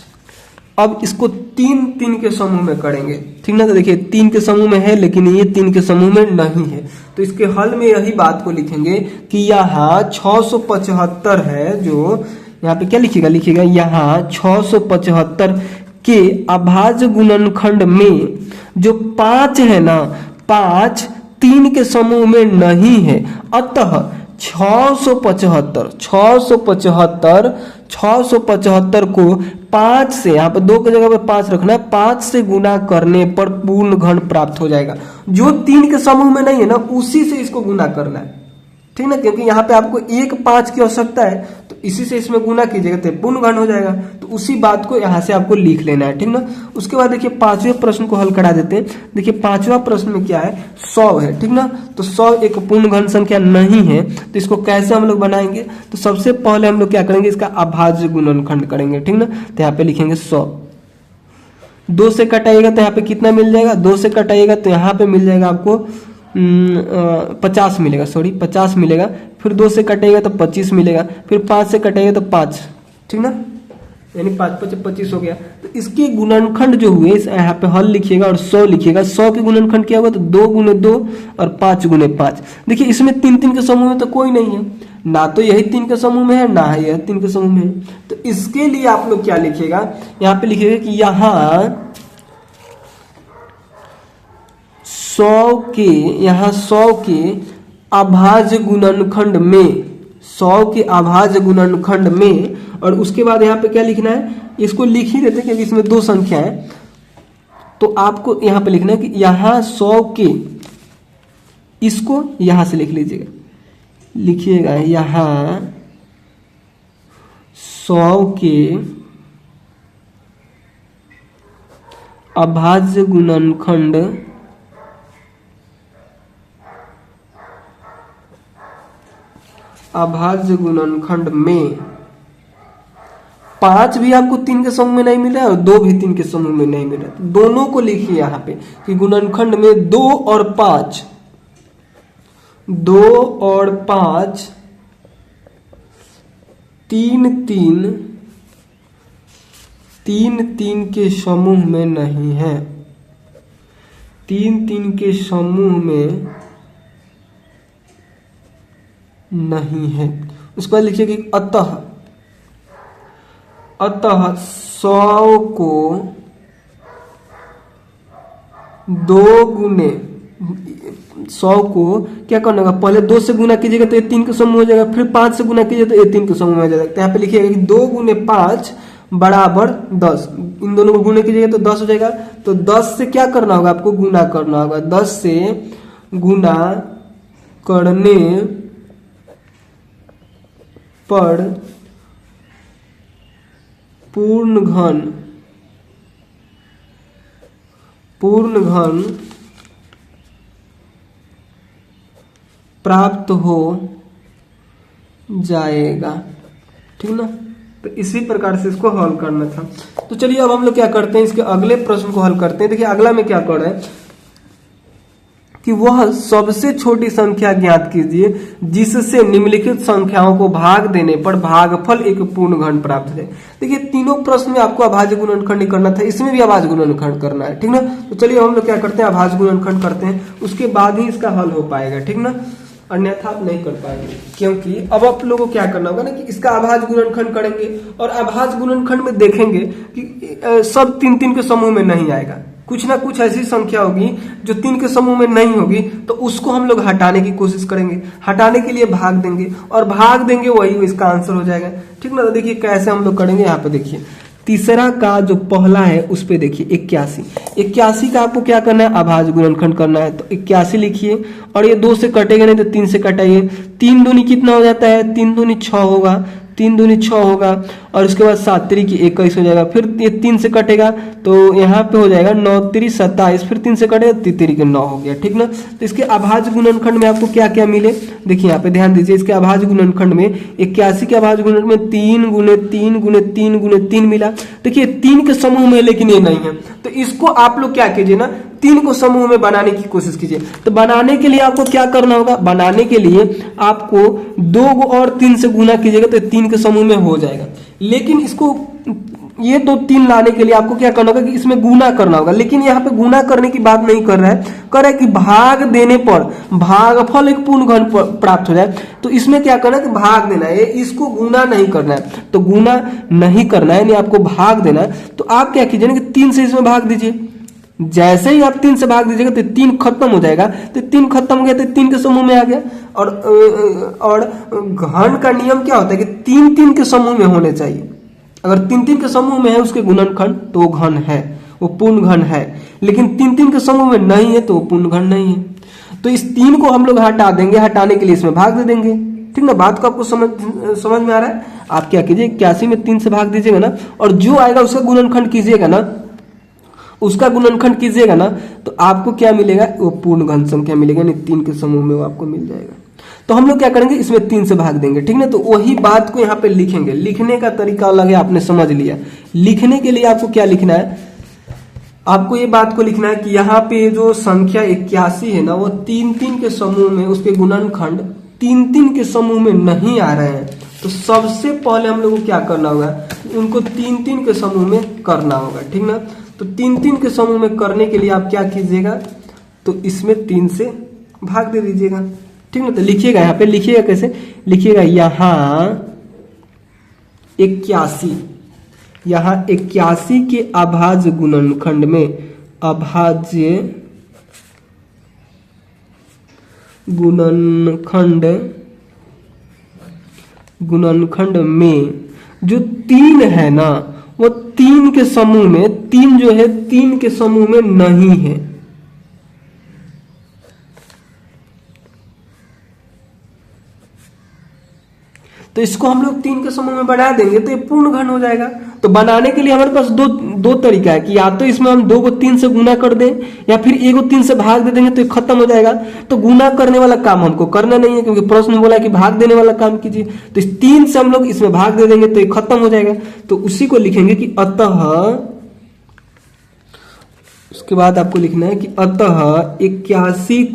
अब इसको 3 3 के समूह में करेंगे, ठीक ना। तो देखिए 3 के समूह में है लेकिन ये 3 के समूह में नहीं है, तो इसके हल में यही बात को लिखेंगे कि यहाँ 675 है, जो यहाँ पे क्या लिखिएगा यहाँ 675 के अभाज्य गुणनखंड में जो 5 है ना, 5 3 के समूह में नहीं है, अतः 675 को 5 से, यहाँ पे 2 की जगह पे 5 रखना है, 5 से गुना करने पर पूर्ण घन प्राप्त हो जाएगा। जो 3 के समूह में नहीं है ना, उसी से इसको गुना करना है, ठीक ना, क्योंकि यहाँ पे आपको 1 5 की आवश्यकता है, तो इसी से इसमें गुना कीजिएगा तो पूर्ण घन हो जाएगा। तो उसी बात को यहाँ से आपको लिख लेना है, ठीक ना। उसके बाद देखिए 5वें प्रश्न को हल करा देते हैं। देखिए 5वां प्रश्न में क्या है, 100 है, ठीक ना। तो 100 एक पूर्ण घन संख्या नहीं है, तो इसको कैसे हम लोग बनाएंगे, तो सबसे पहले हम लोग क्या करेंगे, इसका अभाज्य गुणनखंड करेंगे, ठीक ना। तो यहाँ पे लिखेंगे 100, 2 से कटाइएगा तो यहाँ पे कितना मिल जाएगा, 2 से कटाइएगा तो यहाँ पे मिल जाएगा आपको 50 मिलेगा, 50 मिलेगा। फिर 2 से कटेगा तो 25 मिलेगा, फिर 5 से कटेगा तो 5, ठीक ना, यानी 5 5 25 हो गया। तो इसके गुणनखंड जो हुए यहाँ पे हल लिखिएगा और 100 लिखिएगा। 100 के गुणनखंड क्या होगा, तो 2 गुने 2 और 5 गुने 5। देखिए इसमें 3 3 के समूह में तो कोई नहीं है, ना तो यही 3 के समूह में है, ना है यह 3 के समूह में है। तो इसके लिए आप लोग क्या लिखिएगा, यहाँ पे लिखिएगा कि यहाँ 100 के अभाज्य गुणनखंड में, 100 के अभाज्य गुणनखंड में, और उसके बाद यहाँ पे क्या लिखना है, इसको लिख ही देते क्योंकि इसमें 2 संख्या है, तो आपको यहाँ पे लिखना है कि यहाँ 100 के, इसको यहाँ से लिख लीजिएगा, लिखिएगा यहाँ 100 के अभाज्य गुणनखंड में 5 भी आपको 3 के समूह में नहीं मिला और 2 भी 3 के समूह में नहीं मिला, तो दोनों को लिखिए यहाँ पे कि गुणनखंड में 2 और 5 3 के समूह में नहीं है, 3 के समूह में नहीं है। उसके बाद लिखिए कि अतः 100 को 2 गुने, 100 को क्या करना होगा, पहले 2 से गुना कीजिएगा तो ये 3 के समूह हो जाएगा, फिर 5 से गुना कीजिएगा तो ये 3 के समूह में हो जाएगा। तो यहाँ पे लिखिएगा कि 2 गुने 5 बराबर 10, इन दोनों को गुने कीजिएगा तो 10 हो जाएगा। तो 10 से क्या करना होगा, आपको गुना करना होगा, 10 से गुना करने पर पूर्ण घन प्राप्त हो जाएगा, ठीक ना। तो इसी प्रकार से इसको हल करना था। तो चलिए अब हम लोग क्या करते हैं, इसके अगले प्रश्न को हल करते हैं। देखिए अगला में क्या कर रहा है कि वह सबसे छोटी संख्या ज्ञात कीजिए जिससे निम्नलिखित संख्याओं को भाग देने पर भागफल एक पूर्ण घन प्राप्त हो जाए। देखिए तीनों प्रश्न में आपको अभाज्य गुणनखंड करना था, इसमें भी अभाज्य गुणनखंड करना है, ठीक ना। तो चलिए हम लोग क्या करते हैं, अभाज्य गुणनखंड करते हैं, उसके बाद ही इसका हल हो पाएगा, ठीक ना, अन्यथा आप नहीं कर पाएंगे। क्योंकि अब आप लोगों को क्या करना होगा ना कि इसका अभाज्य गुणनखंड करेंगे और अभाज्य गुणनखंड में देखेंगे कि सब 3 3 के समूह में नहीं आएगा, कुछ ना कुछ ऐसी संख्या होगी जो 3 के समूह में नहीं होगी, तो उसको हम लोग हटाने की कोशिश करेंगे, हटाने के लिए भाग देंगे और भाग देंगे वही इसका आंसर हो जाएगा, ठीक ना। तो देखिए कैसे हम लोग करेंगे, यहाँ पे देखिए तीसरा का जो पहला है उस पे देखिए 81 का आपको क्या करना है, अभाज्य गुणनखंड करना है। तो 81 लिखिए और ये 2 से कटेगा नहीं तो 3 से कटाइए, 3 दूनी कितना हो जाता है, 3 दूनी 6 होगा, 3 दूनी 6 होगा और उसके बाद 7 तिरिकी 21 हो जाएगा, फिर ये 3 से कटेगा तो यहाँ पे हो जाएगा 9 तिरी 27, फिर 3 से कटेगा 3 तिरिकी 9 हो गया, ठीक ना। तो इसके अभाज्य गुणनखंड में आपको क्या क्या मिले, देखिए यहाँ पे ध्यान दीजिए, इसके अभाज्य गुणनखंड में 81 के अभाज्य गुणनखंड में 3 गुने 3 गुने 3 गुने 3 मिला। देखिए 3 के समूह में लेकिन ये नहीं है, तो इसको आप लोग क्या कीजिए ना, 3 को समूह में बनाने की कोशिश कीजिए। तो बनाने के लिए आपको क्या करना होगा, बनाने के लिए आपको 2 और 3 से गुना कीजिएगा तो 3 के समूह में हो जाएगा। लेकिन इसको ये दो तीन लाने के लिए आपको क्या करना होगा कि इसमें गुना करना होगा, लेकिन यहाँ पे गुना करने की बात नहीं कर रहा है, कर रहा है कि भाग देने पर भागफल एक पूर्ण घन प्राप्त हो जाए। तो इसमें क्या करना है कि भाग देना है, इसको गुना नहीं करना है। तो गुना नहीं करना है यानी आपको भाग देना है। तो आप क्या कीजिए कि 3 से इसमें भाग दीजिए। जैसे ही आप 3 से भाग दीजिएगा तो 3 खत्म हो जाएगा, तो 3 खत्म हो गया तो 3 के समूह में आ गया। और घन का नियम क्या होता है कि 3-3 के समूह में होने चाहिए। अगर 3-3 के समूह में है उसके गुणनखंड तो वो घन है, वो पूर्ण घन है। लेकिन 3-3 के समूह में नहीं है तो वो पूर्ण घन नहीं है। तो इस 3 को हम लोग हटा देंगे, हटाने के लिए इसमें भाग दे देंगे। ठीक ना, बात को आपको समझ में आ रहा है। आप क्या कीजिए 81 में 3 से भाग दीजिएगा ना, और जो आएगा उसका गुणनखंड कीजिएगा ना, उसका गुणनखंड कीजिएगा ना, तो आपको क्या मिलेगा, वो पूर्ण घन संख्या मिलेगा, यानी 3 के समूह में वो आपको मिल जाएगा। तो हम लोग क्या करेंगे, इसमें 3 से भाग देंगे। ठीक ना, तो वही बात को यहाँ पे लिखेंगे। लिखने का तरीका अलग है, आपने समझ लिया। लिखने के लिए आपको क्या लिखना है, आपको ये बात को लिखना है कि यहाँ पे जो संख्या 81 है ना, वो 3-3 के समूह में उसके गुणनखंड 3-3 के समूह में नहीं आ रहे हैं। तो सबसे पहले हम लोग को क्या करना होगा, उनको 3-3 के समूह में करना होगा। ठीक ना, तो 3-3 के समूह में करने के लिए आप क्या कीजिएगा, तो इसमें 3 से भाग दे दीजिएगा। ठीक ना, तो लिखिएगा, यहाँ पे लिखिएगा, कैसे लिखिएगा, यहाँ 81, यहाँ 81 के अभाज्य गुणनखंड में, अभाज्य गुणनखंड में जो 3 है ना, वो 3 के समूह में, 3 जो है 3 के समूह में नहीं है। तो इसको हम लोग 3 के समूह में बना देंगे तो ये पूर्ण घन हो जाएगा। तो बनाने के लिए हमारे पास दो तरीका है कि या तो इसमें हम 2 को 3 से गुना कर दें, या फिर 1 को 3 से भाग दे देंगे तो ये खत्म हो जाएगा। तो गुना करने वाला काम हमको करना नहीं है, क्योंकि प्रश्न में बोला है कि भाग देने वाला काम कीजिए। तो इस 3 से हम लोग इसमें भाग दे देंगे तो ये खत्म हो जाएगा। तो उसी को लिखेंगे कि अतः, उसके बाद आपको लिखना है कि अतः 81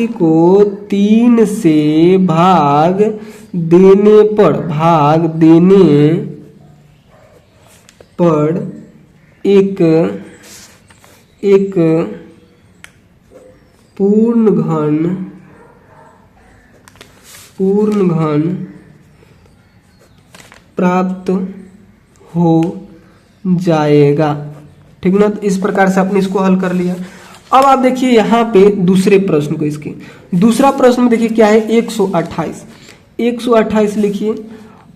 को 3 से भाग देने पर एक पूर्ण घन प्राप्त हो जाएगा। ठीक ना, तो इस प्रकार से आपने इसको हल कर लिया। अब आप देखिए यहाँ पे दूसरे प्रश्न को, इसके दूसरा प्रश्न में देखिए क्या है, 128 लिखिए।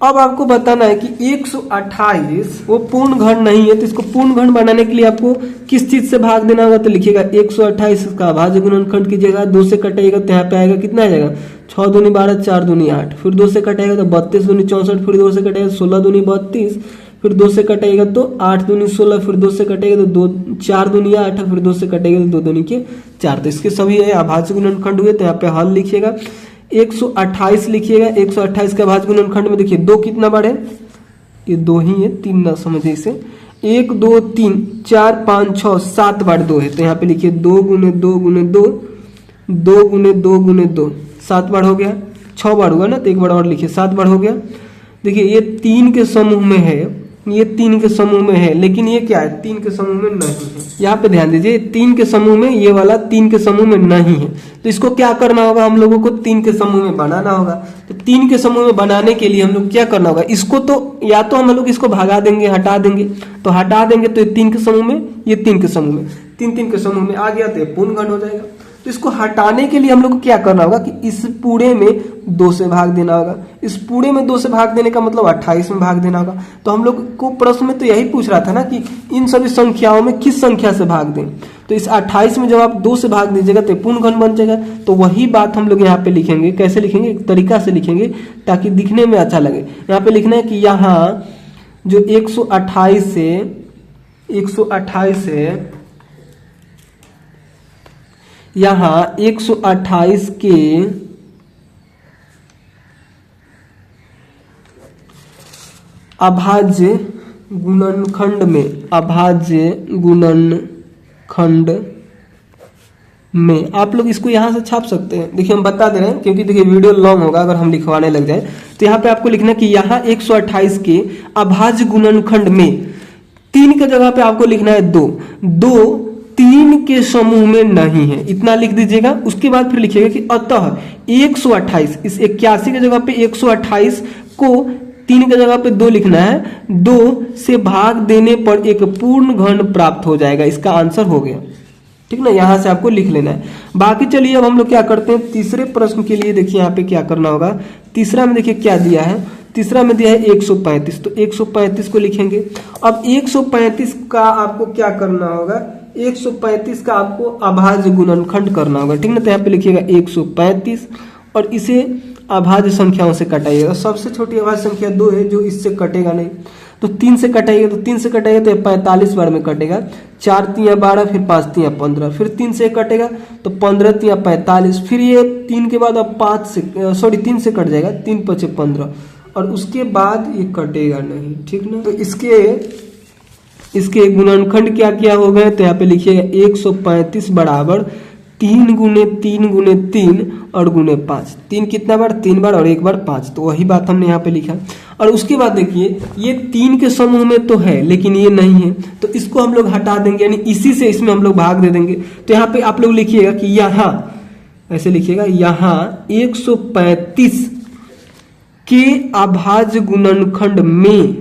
अब आपको बताना है कि 128 वो पूर्ण घन नहीं है, तो इसको पूर्ण घन बनाने के लिए आपको किस चीज से भाग देना होगा, तो लिखिएगा 128 का अभाज्य गुणनखंड कीजिएगा। 2 से कटेगा तो यहाँ पे आएगा, कितना आ जाएगा, 6 दूनी 12, 4 दूनी 8, फिर 2 से कटेगा तो 32 दूनी 64, फिर 2 से कटेगा 16 दूनी 32, फिर 2 से कटेगा तो 8 दूनी 16, फिर 2 से कटेगा तो 4 दूनी 8, फिर 2 से कटेगा तो 2 दूनी के 4। तो इसके सभी अभाज्य गुणनखंड हुए। तो यहाँ पे हल लिखिएगा, 128 लिखिएगा। 128 के अभाज्य गुणनखंड में देखिए 2 कितना बार है, ये 2 ही है, 3 ना समझे इसे। 1 2 3 4 5 6 7 बार 2 है। तो यहाँ पे लिखिए 2 गुने 2 गुने 2, 2 गुने 2 गुने 2, 7 बार हो गया। 6 बार हुआ ना, तो 1 बार और लिखिए, 7 बार हो गया। देखिए ये 3 के समूह में है, ये 3 के समूह में है, लेकिन ये क्या है, 3 के समूह में नहीं है। यहाँ पे ध्यान दीजिए, 3 के समूह में, ये वाला 3 के समूह में नहीं है। तो इसको क्या करना होगा, हम लोगों को 3 के समूह में बनाना होगा। तो 3 के समूह में बनाने के लिए हम लोग क्या करना होगा, इसको तो या तो हम लोग इसको भगा देंगे, हटा देंगे। तो हटा देंगे तो ये 3 के समूह में, ये 3 के समूह में, 3 के समूह में आ गया तो ये पूर्ण घन हो जाएगा। तो इसको हटाने के लिए हम लोग को क्या करना होगा कि इस पूरे में 2 से भाग देना होगा। इस पूरे में 2 से भाग देने का मतलब 28 में भाग देना होगा। तो हम लोग को प्रश्न में तो यही पूछ रहा था ना कि इन सभी संख्याओं में किस संख्या से भाग दें। तो इस 28 में जब आप 2 से भाग दीजिएगा तो पूर्ण घन बन जाएगा। तो वही बात हम लोग यहाँ पे लिखेंगे। कैसे लिखेंगे, एक तरीका से लिखेंगे ताकि दिखने में अच्छा लगे। यहाँ पे लिखना है कि यहाँ जो 128 है, यहाँ 128 के अभाज्य गुणनखंड में, अभाज्य गुणनखंड में। आप लोग इसको यहाँ से छाप सकते हैं। देखिए हम बता दे रहे हैं क्योंकि देखिए वीडियो लॉन्ग होगा अगर हम लिखवाने लग जाए। तो यहाँ पे आपको लिखना कि यहाँ 128 के अभाज्य गुणनखंड में 3 के जगह पे आपको लिखना है 2, 2 3 के समूह में नहीं है, इतना लिख दीजिएगा। उसके बाद फिर लिखिएगा कि अतः 128, इस 81 के जगह पे 128 को 3 के जगह पे 2 लिखना है, 2 से भाग देने पर एक पूर्ण घन प्राप्त हो जाएगा। इसका आंसर हो गया, ठीक ना। यहां से आपको लिख लेना है। बाकी चलिए अब हम लोग क्या करते हैं, तीसरे प्रश्न के लिए देखिए यहाँ पे क्या करना होगा। तीसरा में देखिए क्या दिया है, तीसरा में दिया है 135, तो 135 को लिखेंगे। अब 135 का आपको क्या करना होगा, 135 का आपको अभाज्य गुणनखंड करना होगा, ठीक ना। तो यहाँ पे लिखिएगा 135 और इसे अभाज्य संख्याओं से कटाइएगा। सबसे छोटी अभाज्य संख्या 2 है जो इससे कटेगा नहीं, तो 3 से कटाइएगा, तो 3 से कटेगा तो 45 बार में कटेगा। 4 3 12, फिर 5 3 15, फिर 3 से कटेगा तो 15 3 45, फिर ये 3 के बाद अब 3 से कट जाएगा, 3 5 15 और उसके बाद ये कटेगा नहीं, ठीक ना। तो इसके गुणनखंड क्या क्या हो गए, तो यहाँ पे लिखिएगा 135 बराबर 3 गुने 3 गुने 3 और गुने 5। 3 कितना बार, 3 बार और 1 बार 5, तो वही बात हमने यहाँ पे लिखा। और उसके बाद देखिए ये 3 के समूह में तो है लेकिन ये नहीं है, तो इसको हम लोग हटा देंगे, यानी इसी से इसमें हम लोग भाग दे देंगे। तो यहाँ पे आप लोग लिखिएगा कि यहाँ ऐसे लिखिएगा, यहाँ 135 के अभाज्य गुणनखंड में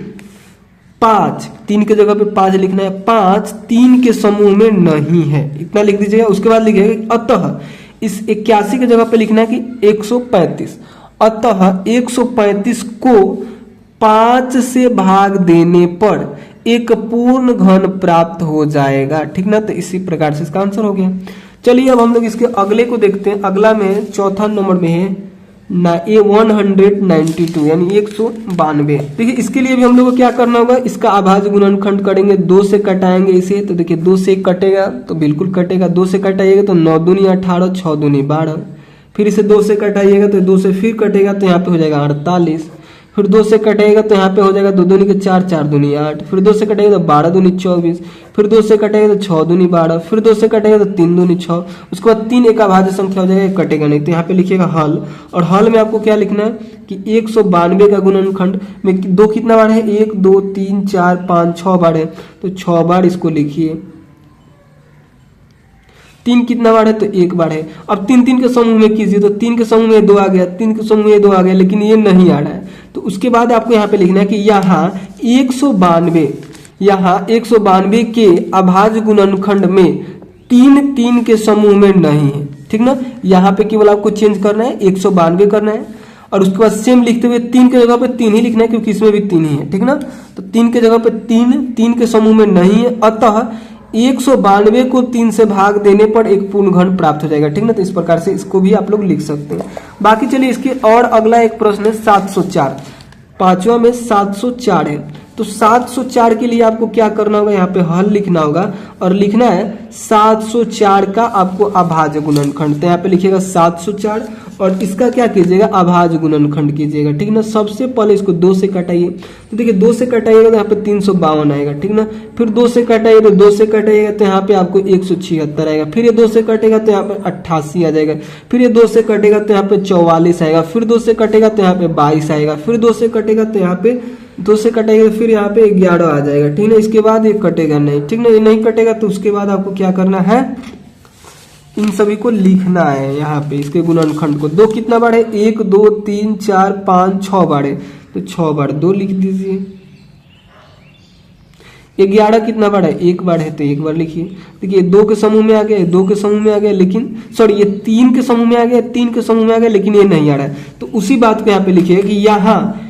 5, 3 के जगह पे 5 लिखना है, 5 3 के समूह में नहीं है, इतना लिख दीजिएगा। उसके बाद लिखिएगा अतः इस 81 के जगह पे लिखना है कि 135, अतः 135 को 5 से भाग देने पर एक पूर्ण घन प्राप्त हो जाएगा, ठीक ना। तो इसी प्रकार से इसका आंसर हो गया। चलिए अब हम लोग इसके अगले को देखते हैं। अगला में चौथा नंबर में है 192 यानी 192। देखिए इसके लिए भी हम लोग को क्या करना होगा, इसका अभाज्य गुणनखंड करेंगे, 2 से कटाएंगे इसे। तो देखिए 2 से कटेगा तो बिल्कुल कटेगा, 2 से कटाइएगा तो 9 दूनी 18, 6 दूनी 12, फिर इसे 2 से कटाइएगा तो 2 से फिर कटेगा तो यहाँ पे हो जाएगा 48, फिर 2 से कटेगा तो यहाँ पे हो जाएगा 2 दूनी के 4, 4 दूनी 8, फिर 2 से कटेगा तो 12 दूनी 24, फिर 2 से कटेगा तो 6 दूनी 12, फिर 2 से कटेगा तो 3 दूनी 6, उसके बाद 3 एक अभाज्य संख्या हो जाएगा, कटेगा नहीं। तो यहाँ पे लिखिएगा हल, और हल में आपको क्या लिखना है कि 192 का गुणनखंड में 2 कितना बार है, 1 2 3 4 5 6 बार है, तो 6 बार इसको लिखिए। 3 कितना बार है, तो 1 बार है। अब 3 3 के समूह में कीजिए, तो 3 के समूह में 2 आ गया, 3 के समूह में 2 आ गया, लेकिन ये नहीं आ रहा है। तो उसके बाद आपको यहाँ पे लिखना है कि यहाँ 192 के अभाज्य गुणनखंड में 3 3 के समूह में नहीं है, ठीक ना। यहाँ पे केवल आपको चेंज करना है, 192 करना है, और उसके बाद सेम लिखते हुए 3 के जगह पे 3 ही लिखना है क्योंकि इसमें भी 3 ही है, ठीक ना। तो 3 के जगह पे 3 के समूह में नहीं है, अतः 192 को 3 से भाग देने पर एक पूर्ण घन प्राप्त हो जाएगा, ठीक ना। तो इस प्रकार से इसको भी आप लोग लिख सकते हैं। बाकी चलिए इसके और अगला एक प्रश्न है 704, पांचवा में 704 है। तो 704 के लिए आपको क्या करना होगा, यहाँ पे हल लिखना होगा और लिखना है 704 का आपको अभाज्य गुणनखंड। तो यहाँ पे लिखिएगा 704 और इसका क्या कीजिएगा, अभाज्य गुणनखंड कीजिएगा, ठीक ना। सबसे पहले इसको 2 से कटाइए, तो देखिए 2 से कटाइएगा तो यहाँ पे 352 आएगा, ठीक ना। फिर 2 से कटाइएगा तो 2 से कटाइएगा तो यहाँ पे आपको 176 आएगा, फिर ये 2 से कटेगा तो यहाँ पे 88 आ जाएगा, फिर ये 2 से कटेगा तो यहाँ पे 44 आएगा, फिर 2 से कटेगा तो यहाँ पे 22 आएगा, फिर 2 से कटेगा तो यहाँ पे 2 से कटेगा फिर यहाँ पे 11 आ जाएगा, ठीक ना। इसके बाद ये कटेगा नहीं, ठीक ना, ये नहीं कटेगा तो उसके बाद आपको क्या करना है, इन सभी को लिखना है यहाँ पे, इसके गुणनखंड को। 2 कितना बार है, 1 2 3 4 5 6 बार है, तो 6 बार 2 लिख दीजिए। 11 कितना बार है, 1 बार है, तो 1 बार लिखिए। देखिए 2 के समूह में आ गया, 2 के समूह में आ गया, लेकिन सॉरी ये 3 के समूह में आ गया, 3 के समूह में आ गया, लेकिन ये नहीं आ रहा है। तो उसी बात को यहाँ पे लिखिए कि यहाँ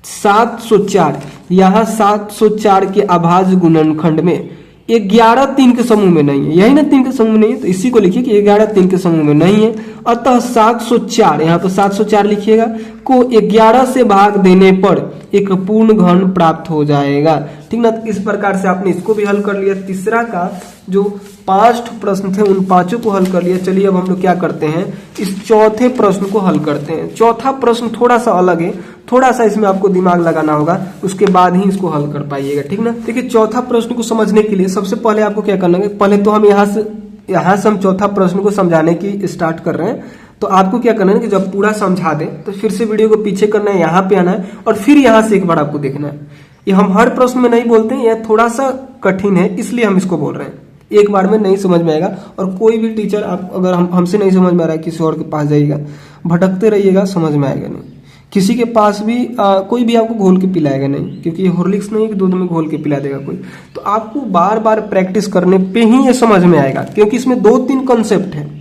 704 के अभाज्य गुणनखंड में 11 3 के समूह में नहीं है, यही ना 3 के समूह में नहीं है, तो इसी को लिखिए कि 11 3 के समूह में नहीं है, अतः 704 यहाँ पर 704 लिखिएगा को 11 से भाग देने पर एक पूर्ण घन प्राप्त हो जाएगा, ठीक ना। इस प्रकार से आपने इसको भी हल कर लिया। तीसरा का जो 5 प्रश्न थे उन 5 को हल कर लिया। चलिए अब हम लोग क्या करते हैं, इस चौथे प्रश्न को हल करते हैं। चौथा प्रश्न थोड़ा सा अलग है, थोड़ा सा इसमें आपको दिमाग लगाना होगा, उसके बाद ही इसको हल कर पाइएगा, ठीक ना। देखिए चौथा प्रश्न को समझने के लिए सबसे पहले आपको क्या करना है, पहले तो हम यहाँ से यहाँ से हम चौथा प्रश्न को समझाने की स्टार्ट कर रहे हैं। तो आपको क्या करना है कि जब पूरा समझा दे तो फिर से वीडियो को पीछे करना है, यहाँ पे आना है और फिर यहाँ से एक बार आपको देखना है। ये हम हर प्रश्न में नहीं बोलते हैं, यह थोड़ा सा कठिन है इसलिए हम इसको बोल रहे हैं। एक बार में नहीं समझ में आएगा और कोई भी टीचर आप अगर हमसे नहीं समझ में आ रहा है किसी और के पास जाइएगा, भटकते रहिएगा, समझ में आएगा नहीं। किसी के पास भी कोई भी आपको घोल के पिलाएगा नहीं, क्योंकि ये हॉर्लिक्स नहीं कि दूध में घोल के पिला देगा कोई। तो आपको बार बार प्रैक्टिस करने पे ही ये समझ में आएगा, क्योंकि इसमें 2-3 कॉन्सेप्ट है।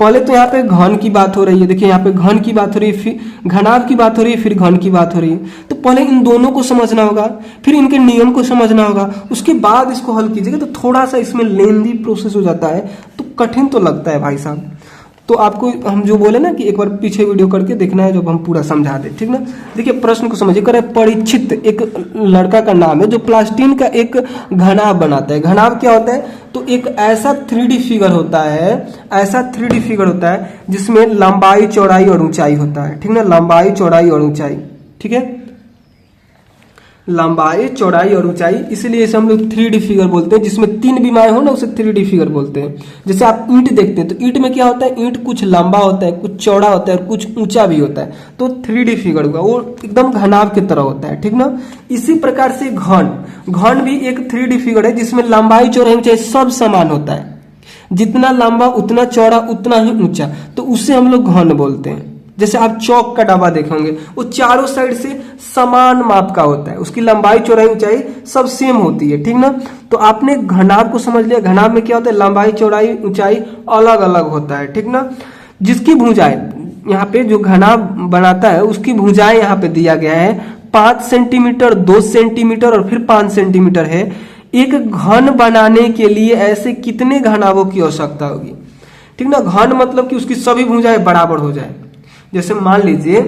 पहले तो यहाँ पे घन की बात हो रही है, देखिए यहाँ पे घन की बात हो रही है, फिर घनाभ की बात हो रही है, फिर घन की बात हो रही है। तो पहले इन दोनों को समझना होगा, फिर इनके नियम को समझना होगा, उसके बाद इसको हल कीजिएगा। तो थोड़ा सा इसमें लेंदी प्रोसेस हो जाता है, तो कठिन तो लगता है भाई साहब। तो आपको हम जो बोले ना कि एक बार पीछे वीडियो करके देखना है जब हम पूरा समझा दे, ठीक ना। देखिए प्रश्न को समझिए। कर परीक्षित एक लड़का का नाम है जो प्लास्टिन का एक घनाभ बनाता है। घनाभ क्या होता है? तो एक ऐसा 3D फिगर होता है, ऐसा 3D फिगर होता है जिसमें लंबाई, चौड़ाई और ऊंचाई होता है, ठीक ना। लंबाई, चौड़ाई और ऊंचाई, ठीक है। लंबाई, चौड़ाई और ऊंचाई, इसलिए इसे हम लोग 3D फिगर बोलते हैं। जिसमें 3 विमाएं हो ना उसे 3D फिगर बोलते हैं। जैसे आप ईंट देखते हैं तो ईंट में क्या होता है? ईंट कुछ लंबा होता है, कुछ चौड़ा होता है और कुछ ऊंचा भी होता है। तो 3D फिगर हुआ, वो एकदम घनाभ की तरह होता है, ठीक ना। इसी प्रकार से घन भी एक 3D फिगर है जिसमें लंबाई, चौड़ाई, ऊंचाई सब समान होता है। जितना लंबा उतना चौड़ा उतना ही ऊंचा, तो उसे हम लोग घन बोलते हैं। जैसे आप चौक का डब्बा देखेंगे, वो चारों साइड से समान माप का होता है, उसकी लंबाई, चौड़ाई, ऊंचाई सब सेम होती है, ठीक ना। तो आपने घनाभ को समझ लिया। घनाभ में क्या होता है? लंबाई, चौड़ाई, ऊंचाई अलग अलग होता है, ठीक ना। जिसकी भुजाएं, यहाँ पे जो घनाभ बनाता है उसकी भुजाएं यहाँ पे दिया गया है 5 सेंटीमीटर, 2 सेंटीमीटर और फिर 5 सेंटीमीटर है। एक घन बनाने के लिए ऐसे कितने घनाभों की आवश्यकता होगी, ठीक ना। घन मतलब कि उसकी सभी भुजाएं बराबर हो जाए। जैसे मान लीजिए